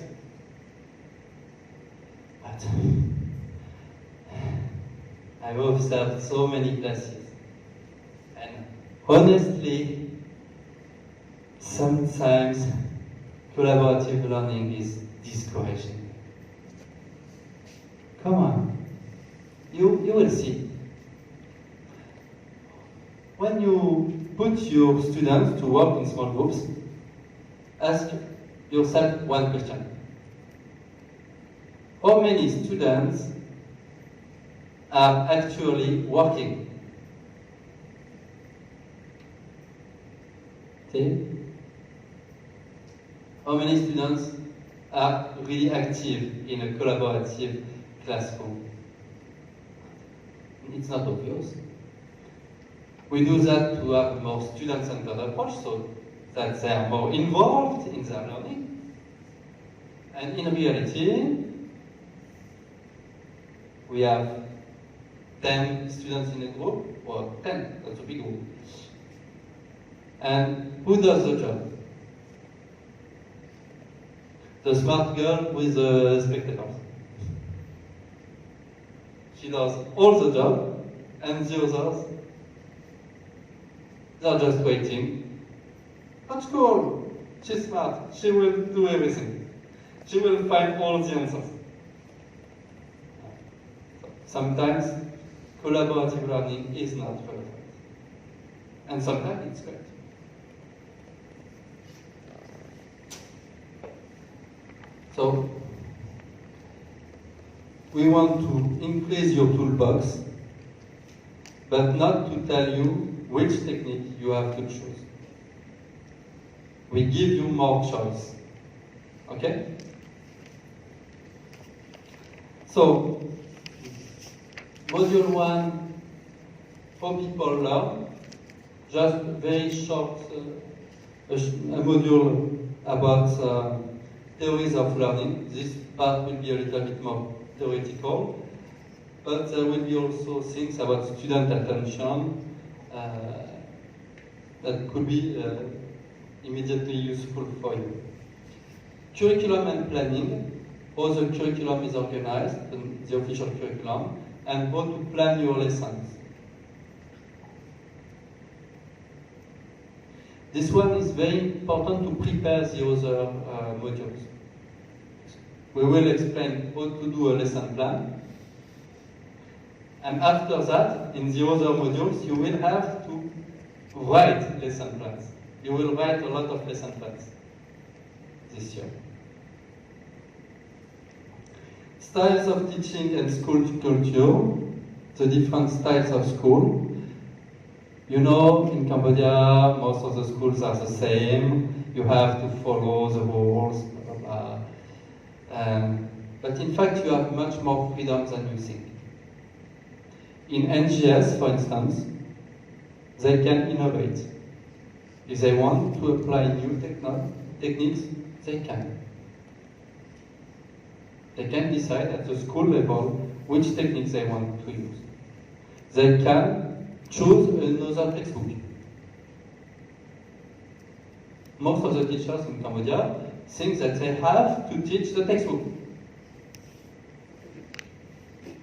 but I've observed so many classes, and honestly, sometimes collaborative learning is discouraging. Come on, you will see. When you put your students to work in small groups, ask yourself one question. How many students are actually working? See? How many students are really active in a collaborative classroom? It's not obvious. We do that to have a more student-centered approach, so that they are more involved in their learning. And in reality, we have 10 students in a group, or 10, that's a big group. And who does the job? The smart girl with the spectacles. She does all the job, and the others, they're just waiting. That's cool. She's smart. She will do everything. She will find all the answers. Sometimes collaborative learning is not relevant. And sometimes it's great. So, we want to increase your toolbox, but not to tell you which technique you have to choose. We give you more choice. Okay? So, Module 1, how people learn, just very short a module about theories of learning. This part will be a little bit more theoretical, but there will be also things about student attention that could be immediately useful for you. Curriculum and planning, how the curriculum is organized, the official curriculum, and how to plan your lessons. This one is very important to prepare the other modules. We will explain how to do a lesson plan. And after that, in the other modules, you will have to write lesson plans. You will write a lot of lesson plans this year. Styles of teaching and school culture, the different styles of school. You know, in Cambodia, most of the schools are the same. You have to follow the rules, blah, blah, blah. But in fact, you have much more freedom than you think. In NGS, for instance, they can innovate. If they want to apply new techniques, they can. They can decide at the school level which techniques they want to use. They can choose another textbook. Most of the teachers in Cambodia think that they have to teach the textbook.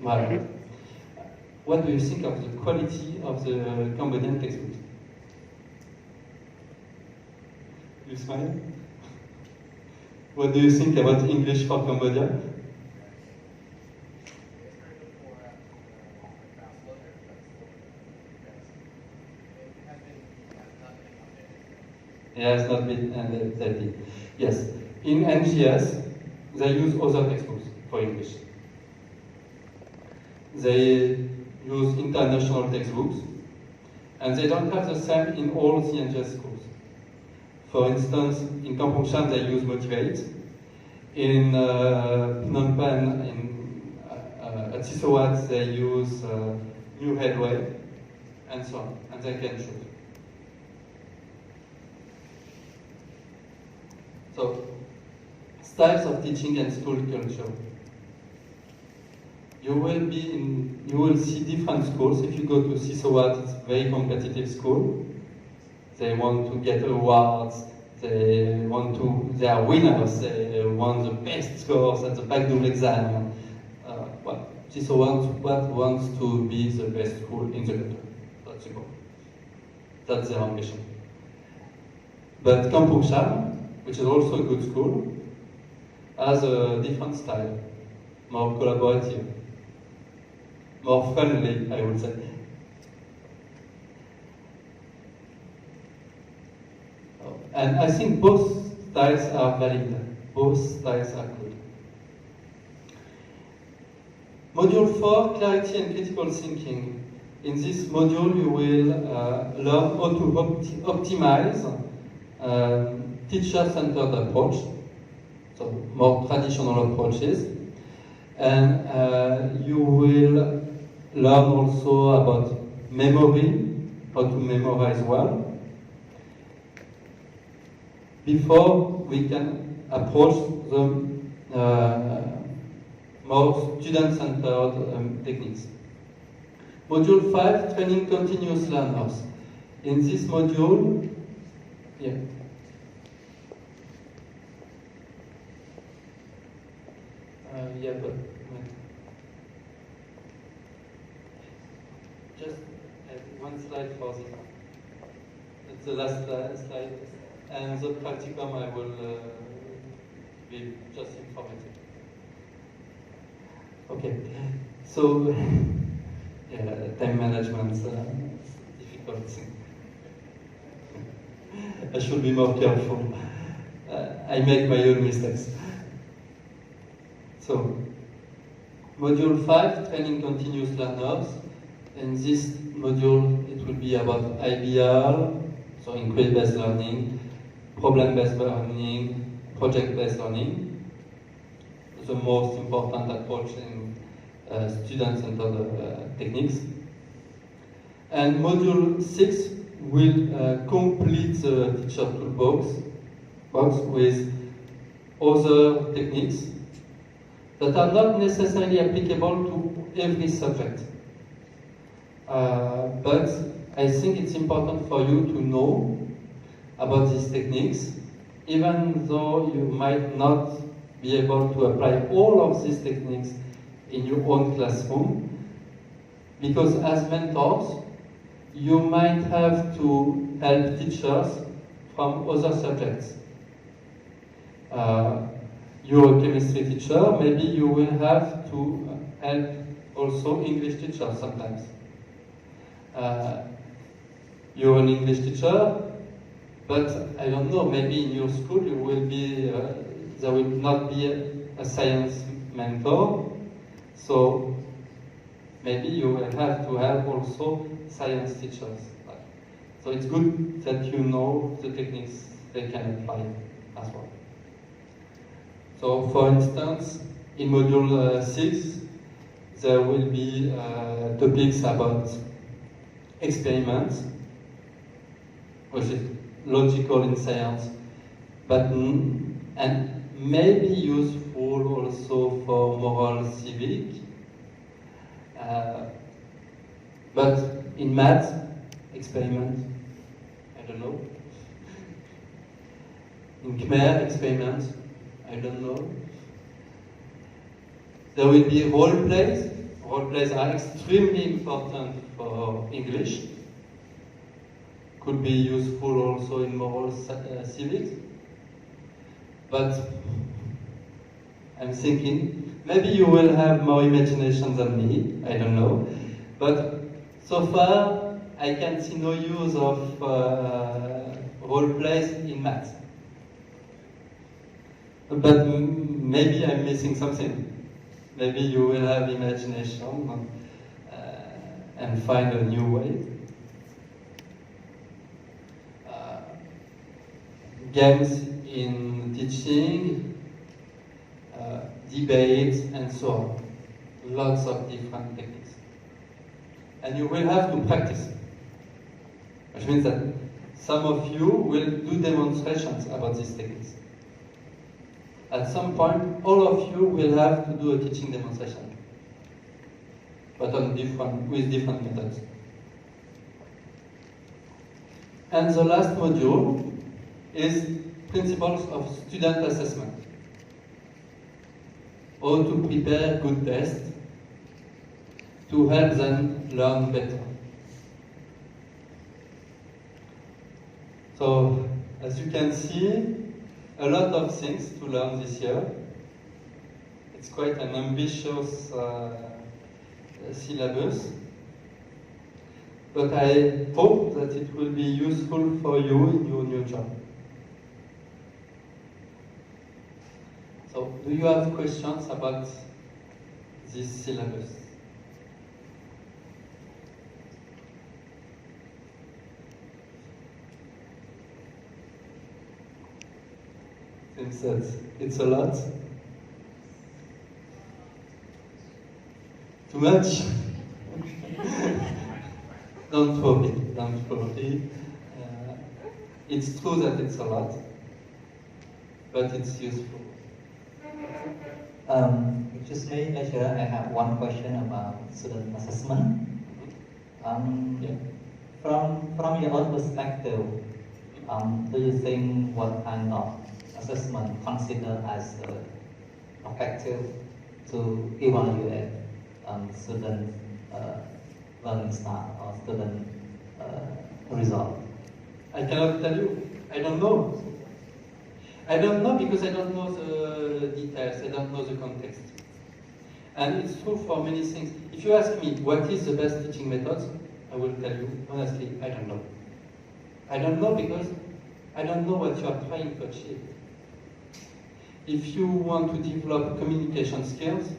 Well, what do you think of the quality of the Cambodian textbooks? You smile? What do you think about English for Cambodia? It has not been updated. Yes, in NGS, they use other textbooks for English. They use international textbooks, and they don't have the same in all the NGS schools. For instance, in Kampong Cham, they use Motivate. In Phnom Penh, at Sisowat, they use New Headway, and so on, and they can choose. So, styles of teaching and school culture. You will see different schools. If you go to Sisowat, it's a very competitive school. They want to get awards. They are winners. They won the best scores at the Bagdoul exam. Sisowat wants to be the best school in the country. That's the goal. That's their ambition. But Kampong Cham, which is also a good school, has a different style, more collaborative, more friendly, I would say. And I think both styles are valid, both styles are good. Module 4, Clarity and Critical Thinking. In this module, you will learn how to optimize teacher-centered approach, so more traditional approaches, and you will learn also about memory, how to memorize well, before we can approach the more student-centered techniques. Module 5, Training Continuous Learners. In this module, yeah. But just one slide for this. It's the last slide, and the practicum I will be just informative. Okay, so time management is difficult thing. I should be more careful. I make my own mistakes. So, module 5, Training Continuous Learners. In this module, it will be about IBR, so increased-based learning, problem-based learning, project-based learning, the most important approach in student-centered techniques. And module 6 will complete the teacher toolbox with other techniques that are not necessarily applicable to every subject. But I think it's important for you to know about these techniques, even though you might not be able to apply all of these techniques in your own classroom, because as mentors, you might have to help teachers from other subjects. You're a chemistry teacher, maybe you will have to help also English teachers sometimes. You're an English teacher, but I don't know, maybe in your school you will be, there will not be a science mentor, so maybe you will have to help also science teachers. So it's good that you know the techniques they can apply as well. So for instance, in module 6, there will be topics about experiments, which is logical in science, but and maybe useful also for moral civic. But in math, experiment, I don't know. In Khmer, experiment, I don't know. There will be role plays. Role plays are extremely important for English. Could be useful also in moral civics. But I'm thinking, maybe you will have more imagination than me, I don't know. But so far, I can see no use of role plays in math. But maybe I'm missing something. Maybe you will have imagination and find a new way. Games in teaching, debates, and so on. Lots of different techniques. And you will have to practice, which means that some of you will do demonstrations about these techniques. At some point, all of you will have to do a teaching demonstration, but with different methods. And the last module is principles of student assessment. How to prepare good tests to help them learn better. So, as you can see, a lot of things to learn this year. It's quite an ambitious syllabus, but I hope that it will be useful for you in your new job. So, do you have questions about this syllabus? Seems that it's a lot. Too much? Don't worry. It's true that it's a lot, but it's useful. Excuse me, lecturer, I have one question about student assessment. From your own perspective, do you think what kind of assessment considered as effective to evaluate student learning style or student result? I cannot tell you. I don't know. I don't know because I don't know the details. I don't know the context. And it's true for many things. If you ask me what is the best teaching methods, I will tell you honestly, I don't know. I don't know because I don't know what you are trying to achieve. If you want to develop communication skills,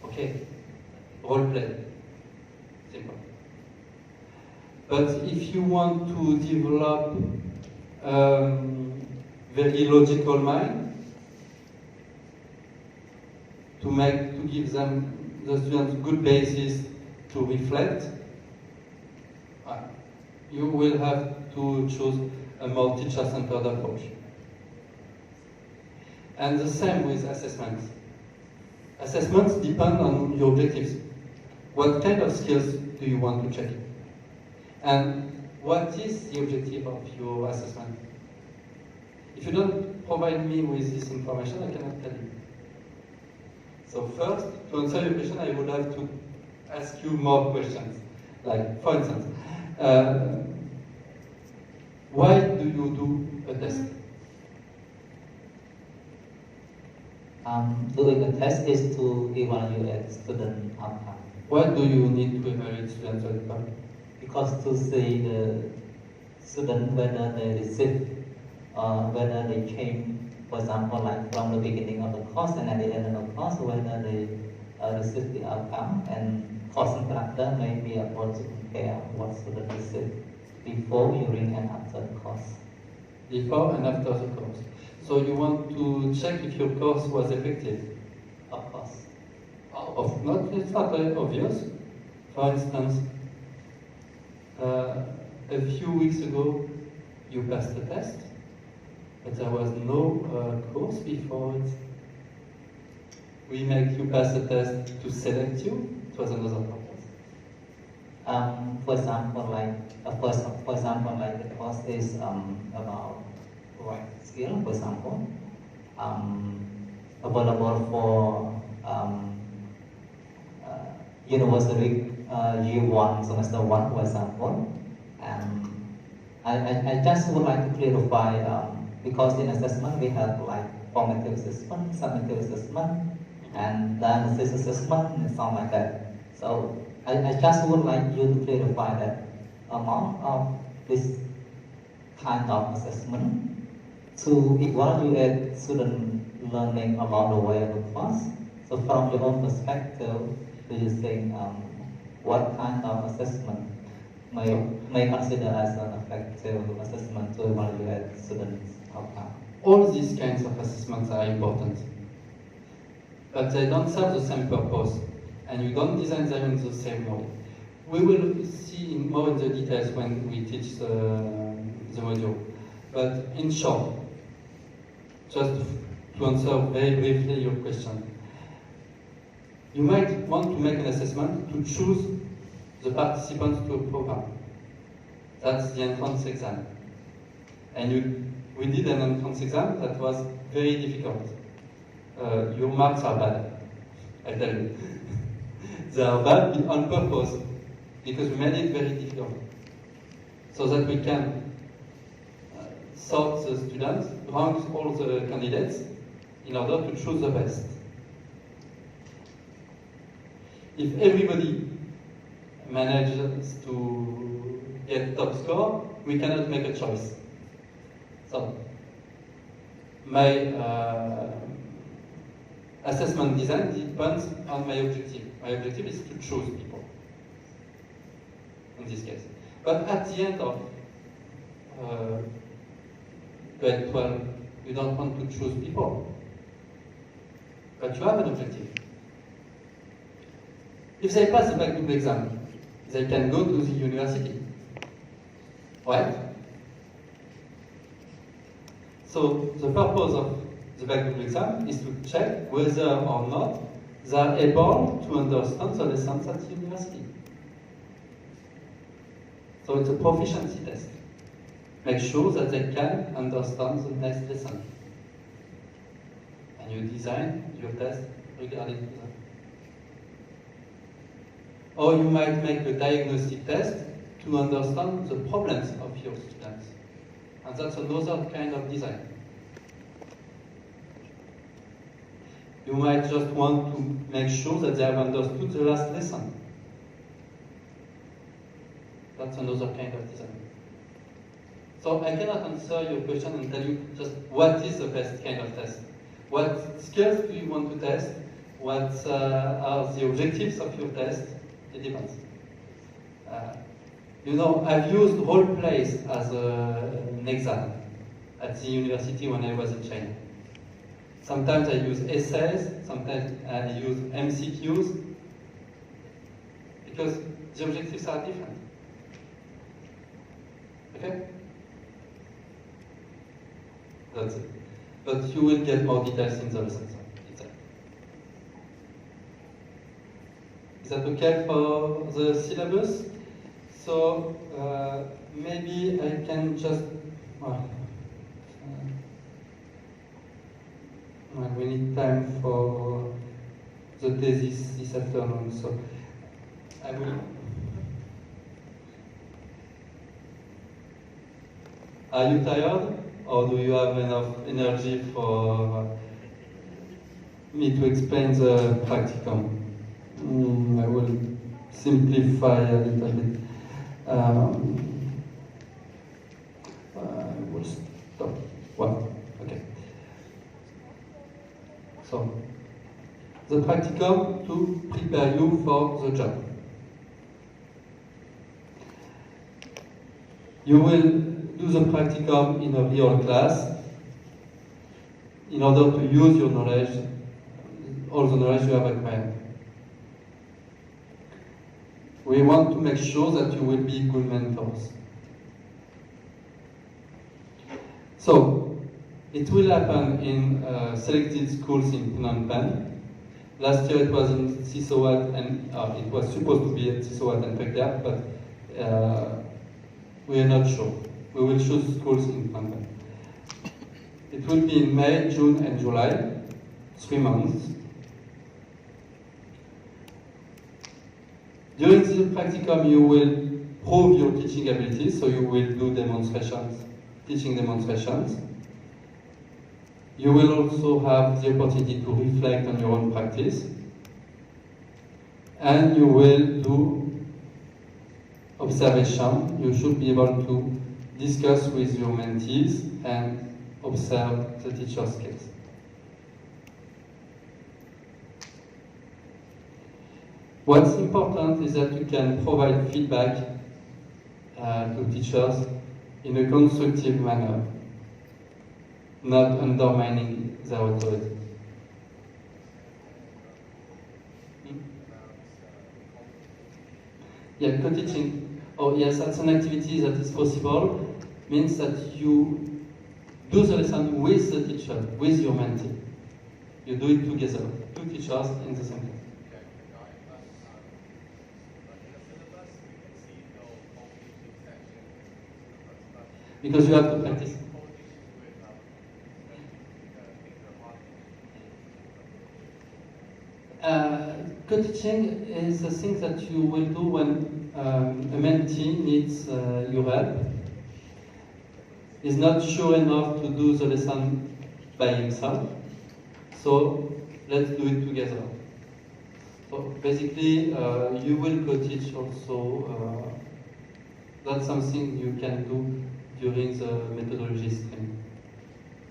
okay, role play, simple. But if you want to develop very logical mind, to give them, the students, good basis to reflect, you will have to choose a more teacher-centered approach. And the same with assessments. Assessments depend on your objectives. What kind of skills do you want to check? And what is the objective of your assessment? If you don't provide me with this information, I cannot tell you. So first, to answer your question, I would have to ask you more questions. Like, for instance, why do you do a test? Doing a test is to evaluate student outcome. Why do you need to evaluate student outcome? Because to see the student whether they receive whether they came, for example, like from the beginning of the course and at the end of the course, whether they receive the outcome, and course instructor may be able to compare what student received before, during, and after the course. Before and after the course. So you want to check if your course was effective? Of course. It's not very obvious. For instance, a few weeks ago, you passed the test, but there was no course before it. We make you pass the test to select you. It was another purpose. For example, like the course is about right skill, for example, available for university year 1, semester 1, for example. And I just would like to clarify, because in assessment we have like formative assessment, summative assessment, and the analysis assessment, and something like that. So I just would like you to clarify that amount of this kind of assessment to evaluate student learning along the way of the course. So from your own perspective, do you think what kind of assessment may consider as an effective assessment to evaluate students' outcome? All these kinds of assessments are important, but they don't serve the same purpose, and you don't design them in the same way. We will see more in the details when we teach the module. But in short, just to answer very briefly your question, you might want to make an assessment to choose the participants to a program. That's the entrance exam. And we did an entrance exam that was very difficult. Your marks are bad, I tell you. They are bad on purpose, because we made it very difficult, so that we can sort the students, rank all the candidates, in order to choose the best. If everybody manages to get top score, we cannot make a choice. So, my assessment design depends on my objective. My objective is to choose people, in this case. But at the end of grade 12, you don't want to choose people, but you have an objective. If they pass the Practicum exam, they can go to the university, right? So the purpose of the Practicum exam is to check whether or not they are able to understand the lessons at the university. So it's a proficiency test. Make sure that they can understand the next lesson. And you design your test regarding to that. Or you might make a diagnostic test to understand the problems of your students. And that's another kind of design. You might just want to make sure that they have understood the last lesson. That's another kind of design. So I cannot answer your question and tell you just what is the best kind of test. What skills do you want to test? What are the objectives of your test? It depends. I've used role plays as an exam at the university when I was in China. Sometimes I use essays, sometimes I use Okay? That's it. But you will get more details in the lesson itself. Is that okay for the syllabus? So maybe I can just, we need time for the thesis this afternoon, so I will. Are you tired, or do you have enough energy for me to explain the practicum? I will simplify a little bit. I will stop. Well, okay. So, the practicum to prepare you for the job. You will do the practicum in a real class in order to use your knowledge, all the knowledge you have acquired. We want to make sure that you will be good mentors. So, it will happen in selected schools in Phnom Penh. Last year it was in Sisowat, and it was supposed to be at Sisowat and Pekap, but we are not sure. We will choose schools in Phnom Penh. It will be in May, June, and July, 3 months. During the practicum, you will prove your teaching abilities, so you will do demonstrations, teaching demonstrations. You will also have the opportunity to reflect on your own practice, and you will do observation. You should be able to discuss with your mentees and observe the teacher's skills. What's important is that you can provide feedback to teachers in a constructive manner, not undermining their authority. Yeah, co-teaching. Oh yes, that's an activity that is possible. Means that you do the lesson with the teacher, with your mentee. You do it together, two teachers in the same class. Because you have to practice. Co-teaching is a thing that you will do when a mentee needs your help. He's not sure enough to do the lesson by himself, so let's do it together. So basically, you will co-teach also. That's something you can do during the methodology stream,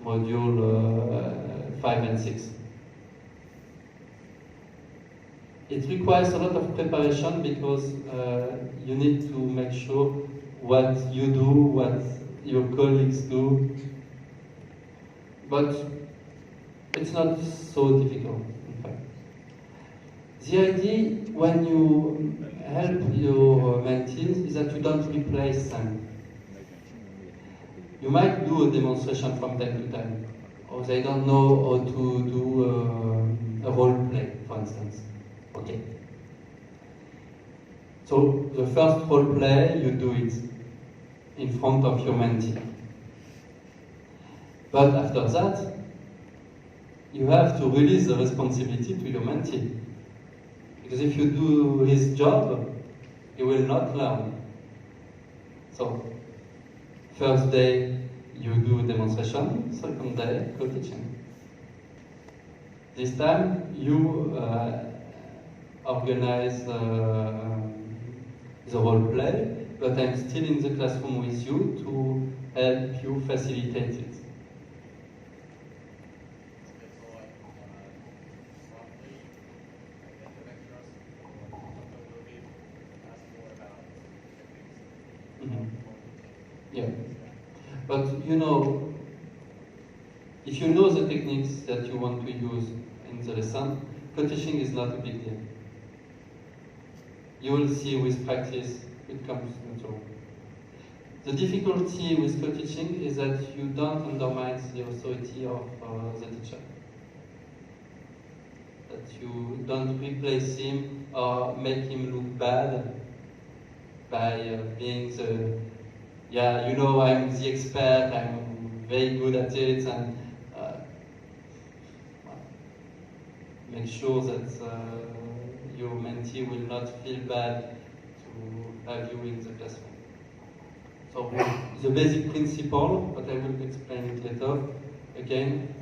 module 5 and 6. It requires a lot of preparation because you need to make sure what you do, what your colleagues do, but it's not so difficult, in fact. The idea when you help your mentees is that you don't replace them. You might do a demonstration from time to time, or they don't know how to do a role play, for instance. Okay. So the first role play, you do it in front of your mentee. But after that, you have to release the responsibility to your mentee. Because if you do his job, he will not learn. So, first day you do demonstration, second day co-teaching. This time you organize the role play, but I'm still in the classroom with you to help you facilitate it. Yeah, but you know, if you know the techniques that you want to use in the lesson, co-teaching is not a big deal. You will see with practice it comes natural. The difficulty with co-teaching is that you don't undermine the authority of the teacher. That you don't replace him or make him look bad by being the, yeah, you know, I'm the expert, I'm very good at it, and make sure that your mentee will not feel bad to have you in the classroom. So the basic principle, but I will explain it later, again,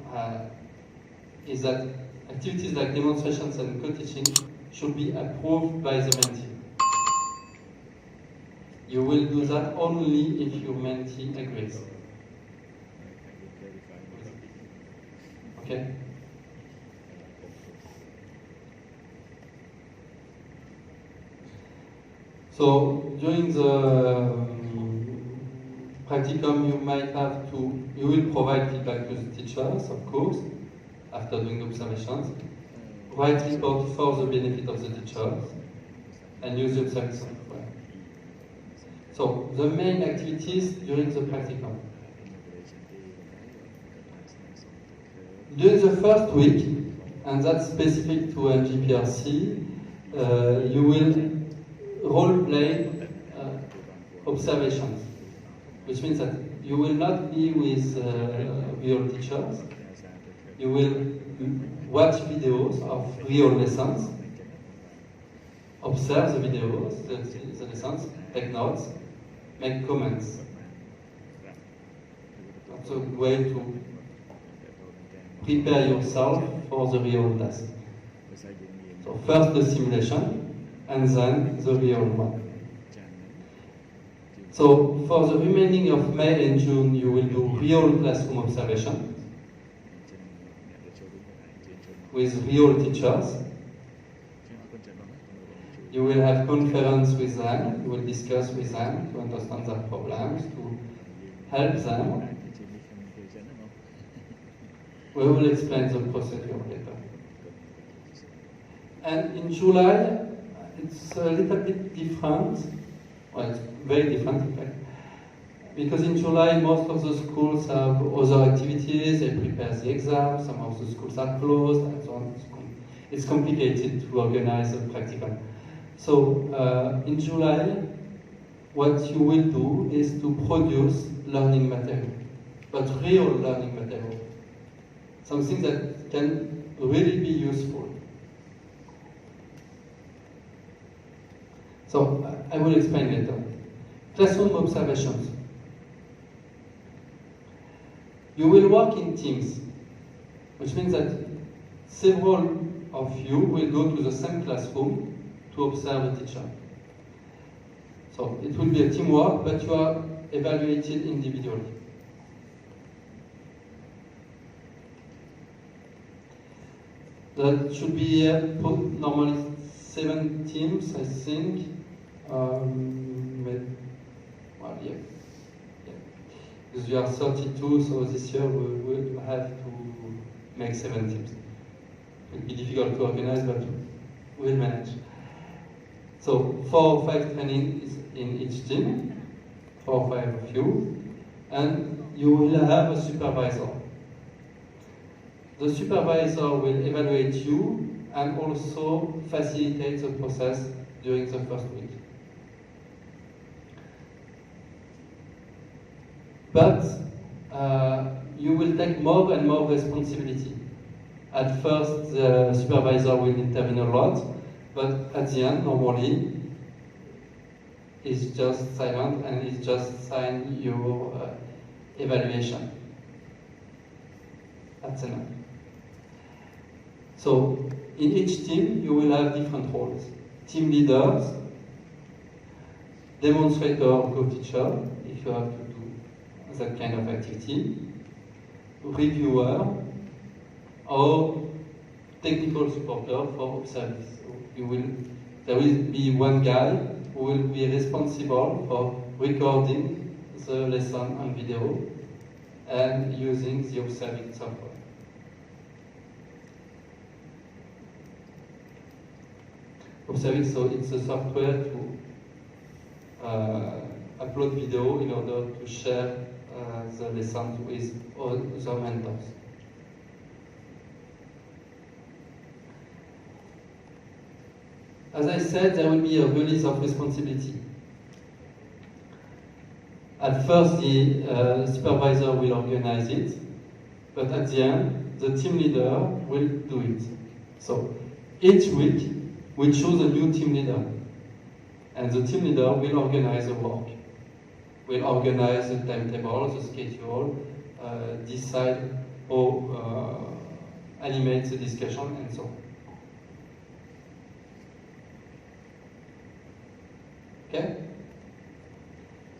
is that activities like demonstrations and co-teaching should be approved by the mentee. You will do that only if your mentee agrees. Okay? So during the practicum, you will provide feedback to the teachers, of course, after doing observations. Write report for the benefit of the teachers, and use the observation software. So the main activities during the practicum. During the first week, and that's specific to NGPRC, you will role-play observations, which means that you will not be with real teachers. You will watch videos of real lessons, observe the videos, the lessons, take notes, make comments. That's a way to prepare yourself for the real test. So first the simulation, and then the real one. So for the remaining of May and June, you will do real classroom observation with real teachers. You will have conference with them, you will discuss with them to understand their problems, to help them. We will explain the procedure later. And in July, it's a little bit different. Well, it's very different in fact. Because in July, most of the schools have other activities, they prepare the exams, some of the schools are closed, and so on. It's complicated to organize a practicum. So in July, what you will do is to produce learning material, but real learning material. Something that can really be useful. So I will explain later. Classroom observations. You will work in teams, which means that several of you will go to the same classroom to observe a teacher. So it will be a teamwork, but you are evaluated individually. That should be normally 7 teams, I think. Well, yeah. Because we are 32, so this year we will have to make 7 teams. It will be difficult to organize, but we'll manage. So 4 or 5 trainings in each team, 4 or 5 of you, and you will have a supervisor. The supervisor will evaluate you and also facilitate the process during the first week. But you will take more and more responsibility. At first, the supervisor will intervene a lot, but at the end, normally, he's just silent and he's just sign your evaluation. That's enough. So, in each team, you will have different roles. Team leaders, demonstrator or co-teacher, if you have to do that kind of activity, reviewer, or technical supporter for observers. So there will be one guy who will be responsible for recording the lesson on video and using the observing software. Observing, so it's a software to upload upload video in order to share the lessons with other mentors. As I said, there will be a release of responsibility. At first, the supervisor will organize it, but at the end, the team leader will do it. So each week, we choose a new team leader, and the team leader will organize the work, will organize the timetable, the schedule, decide how animate the discussion, and so on. Okay?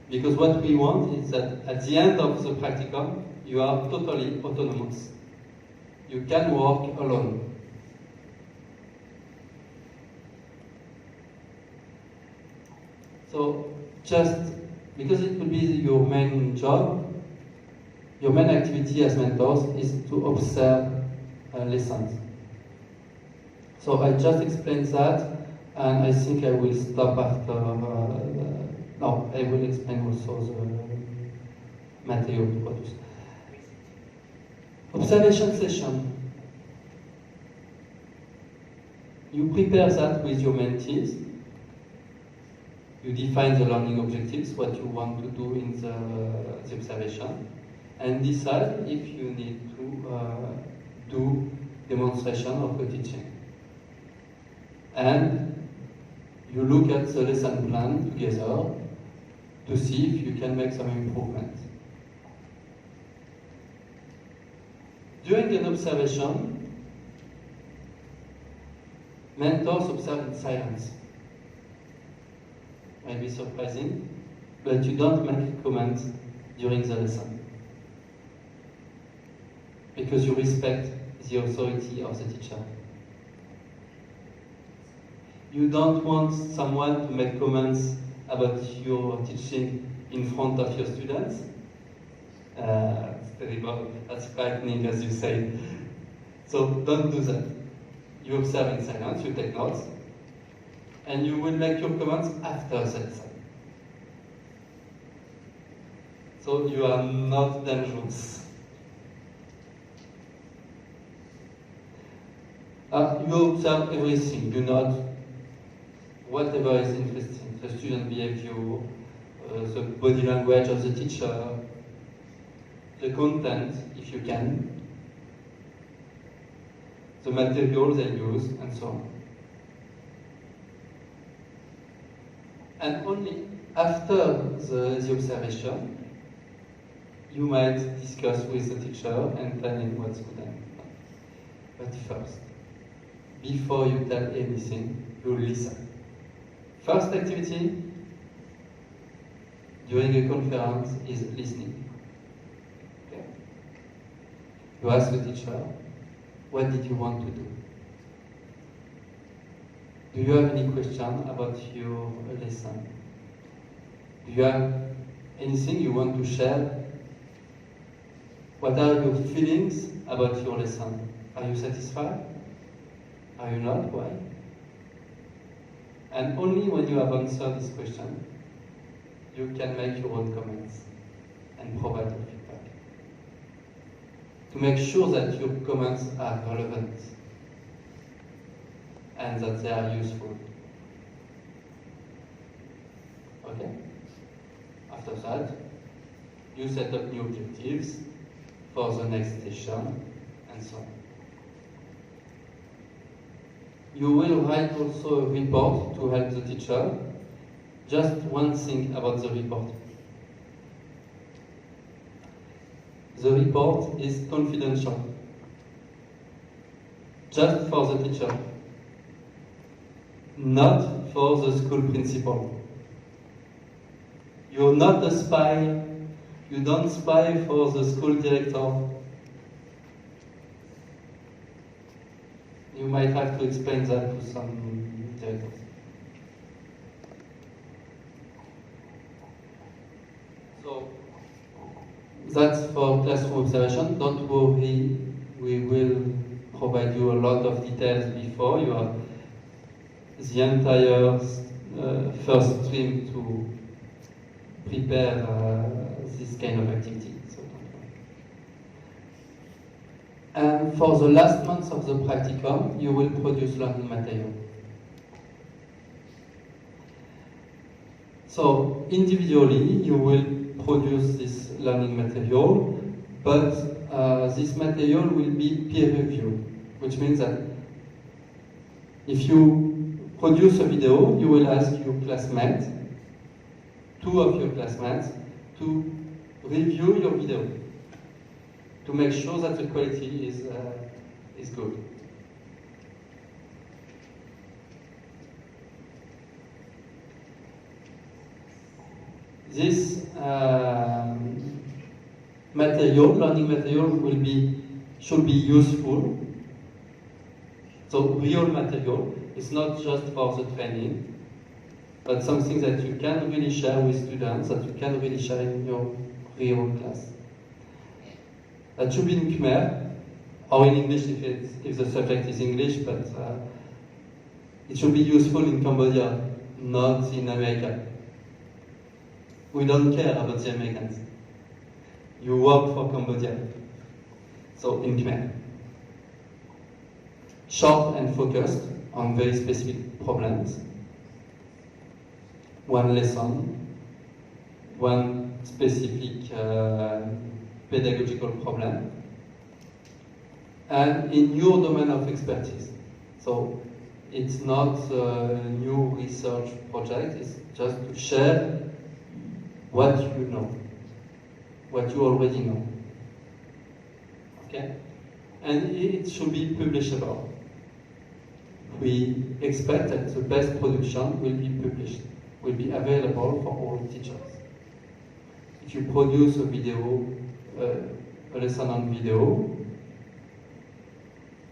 Because what we want is that at the end of the practicum, you are totally autonomous. You can work alone. So just because it will be your main job, your main activity as mentors is to observe lessons. So I just explained that, and I think I will stop after. No, I will explain also the material to produce. Observation session. You prepare that with your mentees. You define the learning objectives, what you want to do in the observation, and decide if you need to do demonstration of the teaching. And you look at the lesson plan together to see if you can make some improvement. During an observation, mentors observe in silence. Might be surprising, but you don't make comments during the lesson because you respect the authority of the teacher. You don't want someone to make comments about your teaching in front of your students. It's terrible, that's frightening as you say. So don't do that. You observe in silence, you take notes, and you will make your comments after the lesson. So you are not dangerous. You observe everything, you not whatever is interesting, the student behavior, the body language of the teacher, the content, if you can, the material they use, and so on. And only after the observation, you might discuss with the teacher and tell him what's good and bad. But first, before you tell anything, you listen. First activity during a conference is listening. Okay. You ask the teacher, what did you want to do? Do you have any question about your lesson? Do you have anything you want to share? What are your feelings about your lesson? Are you satisfied? Are you not? Why? And only when you have answered this question, you can make your own comments and provide your feedback. To make sure that your comments are relevant and that they are useful. Okay? After that, you set up new objectives for the next session and so on. You will write also a report to help the teacher. Just one thing about the report. The report is confidential. Just for the teacher. Not for the school principal. You're not a spy. You don't spy for the school director. You might have to explain that to some directors. So that's for classroom observation. Don't worry, we will provide you a lot of details before. You have the entire first stream to prepare this kind of activity. So, and for the last month of the practicum, you will produce learning material. So individually, you will produce this learning material, but this material will be peer reviewed, which means that if you produce a video, you will ask your classmates, 2 of your classmates, to review your video, to make sure that the quality is good. This material, learning material, should be useful. So real material is not just for the training, but something that you can really share with students, that you can really share in your real class. That should be in Khmer, or in English if the subject is English, but it should be useful in Cambodia, not in America. We don't care about the Americans. You work for Cambodia. So in Khmer. Short and focused on very specific problems. One lesson, one specific pedagogical problem, and in your domain of expertise. So it's not a new research project, it's just to share what you know, what you already know. Okay? And it should be publishable. We expect that the best production will be published, will be available for all teachers. If you produce a video, a lesson on video,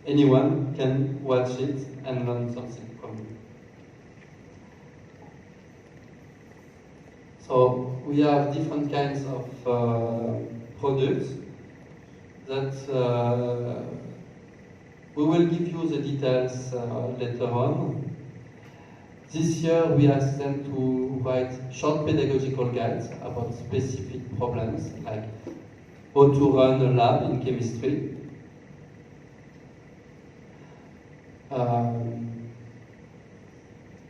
anyone can watch it and learn something from it. So we have different kinds of products that we will give you the details later on. This year we asked them to write short pedagogical guides about specific problems, like how to run a lab in chemistry,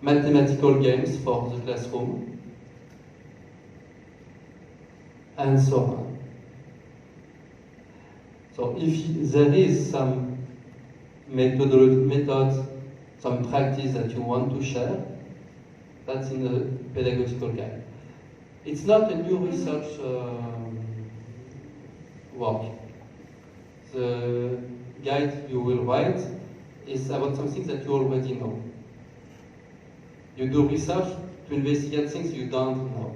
mathematical games for the classroom, and so on. So if there is some method, some practice that you want to share, that's in the pedagogical guide. It's not a new research work. The guide you will write is about something that you already know. You do research to investigate things you don't know.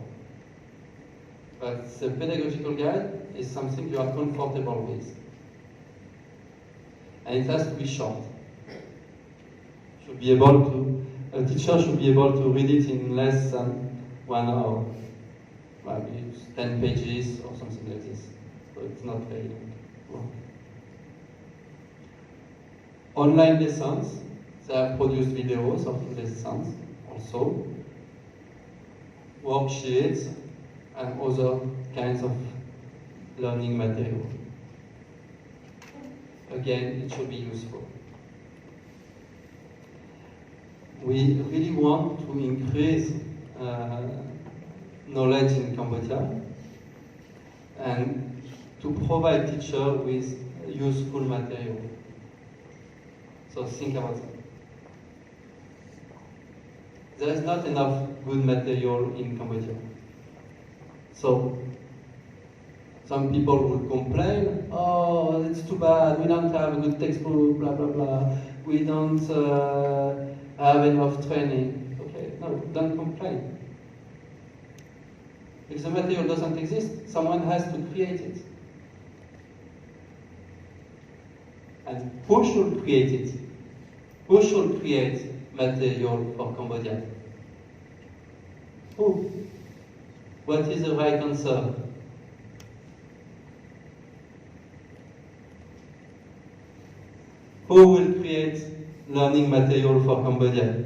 But the pedagogical guide is something you are comfortable with. And it has to be short. A teacher should be able to read it in less than 1 hour. Maybe 10 pages or something like this. So it's not very long. Online lessons, they have produced videos of lessons also, worksheets, and other kinds of learning material. Again, it should be useful. We really want to increase knowledge in Cambodia and to provide teachers with useful material. So think about that. There is not enough good material in Cambodia. So some people will complain, oh, it's too bad, we don't have a good textbook, blah, blah, blah. We don't have enough training. Okay, no, don't complain. If the material doesn't exist, someone has to create it. And who should create it? Who should create material for Cambodia? Who? What is the right answer? Who will create learning material for Cambodia?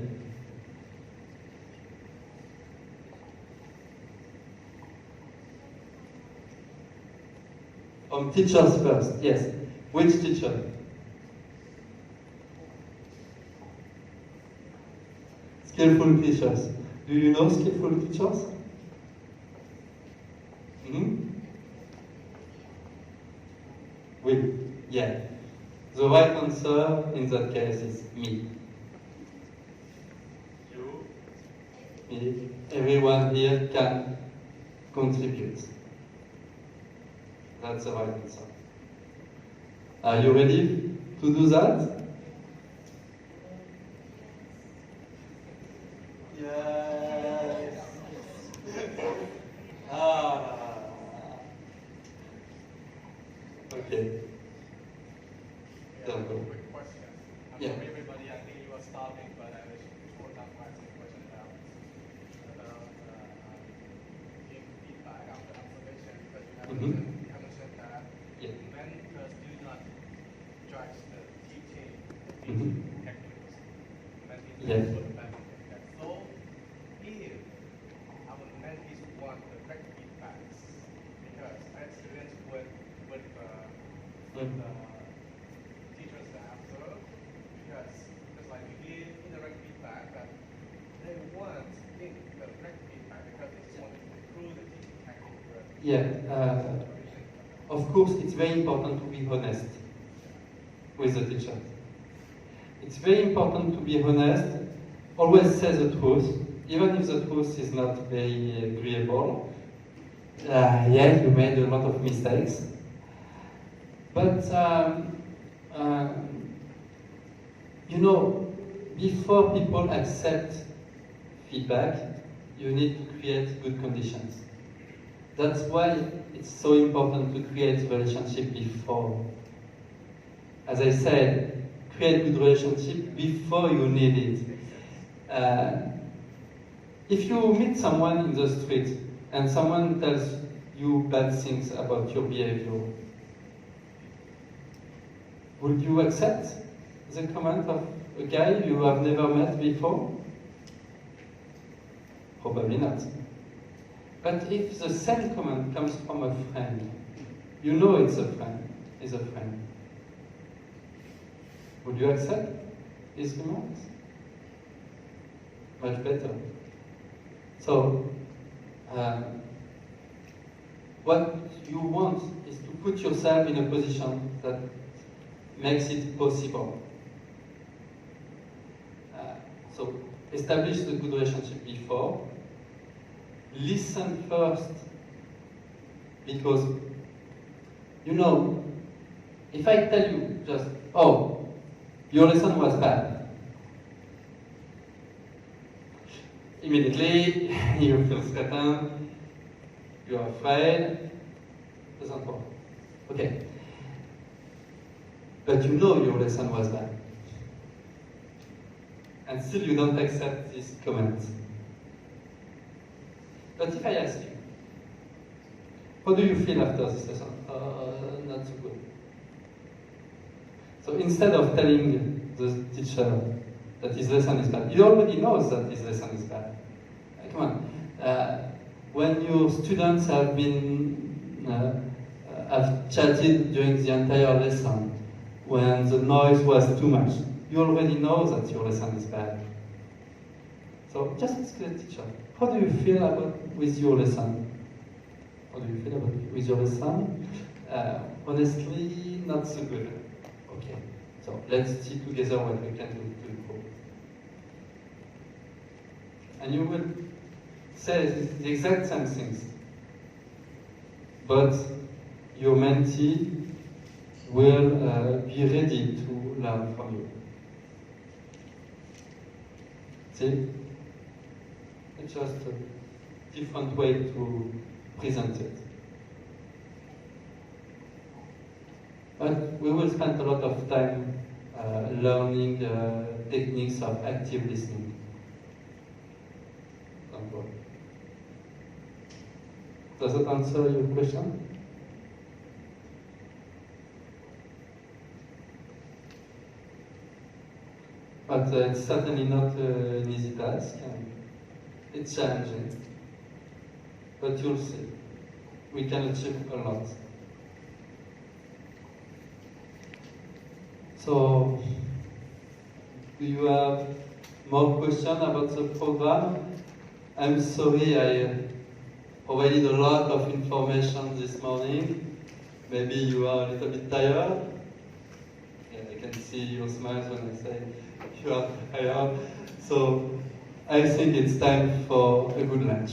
From teachers first, yes. Which teacher? Skillful teachers. Do you know skillful teachers? Yeah. The right answer in that case is me. You? Me. Everyone here can contribute. That's the right answer. Are you ready to do that? Yes. Okay. Don't go. Quick question. I'm Yeah. sorry, everybody. I think you are starving, but I was short enough to ask a question about giving feedback after observation, because you have mentioned that Yeah. mentors do not judge the teaching techniques. Mentees Yeah. sort of benefit that. So, if our mentees want the correct feedbacks, because I experienced with teachers that I observe, because just like we give indirect feedback, but they want the correct feedback because they just want to improve the teaching technique. Yeah. Of course, it's very important to be honest with the teacher. It's very important to be honest. Always say the truth, even if the truth is not very agreeable. Yeah, you made a lot of mistakes. But, you know, before people accept feedback, you need to create good conditions. That's why it's so important to create relationship before. As I said, create good relationship before you need it. If you meet someone in the street and someone tells you bad things about your behavior, would you accept the comment of a guy you have never met before? Probably not. But if the same comment comes from a friend, you know it's a friend, is a friend. Would you accept his remarks? Much better. So, what you want is to put yourself in a position that makes it possible. So, establish the good relationship before. Listen first, because, you know, if I tell you just, oh, your lesson was bad, immediately you feel threatened, you are afraid, doesn't work. Okay. But you know your lesson was bad. And still you don't accept this comment. But if I ask you, how do you feel after this lesson? Not so good. So instead of telling the teacher that his lesson is bad, he already knows that his lesson is bad. Come on. When your students have chatted during the entire lesson, when the noise was too much, you already know that your lesson is bad. So just ask the teacher, how do you feel with your lesson? How do you feel with your lesson? Honestly, not so good. Okay, so let's see together what we can do to improve. And you will say the exact same things, but your mentee will be ready to learn from you. See? It's just a different way to present it. But we will spend a lot of time learning techniques of active listening. Does that answer your question? But it's certainly not an easy task. It's challenging. But you'll see, we can achieve a lot. So, do you have more questions about the program? I'm sorry I provided a lot of information this morning. Maybe you are a little bit tired. Yeah, I can see your smiles when I say you are tired. So I think it's time for a good lunch.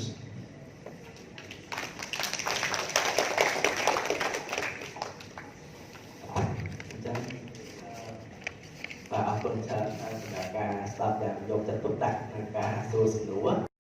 Và ở tuần chờ là cả start យ៉ាងយកចិត្តទុកដាក់ក្នុងការសួរសំណួរ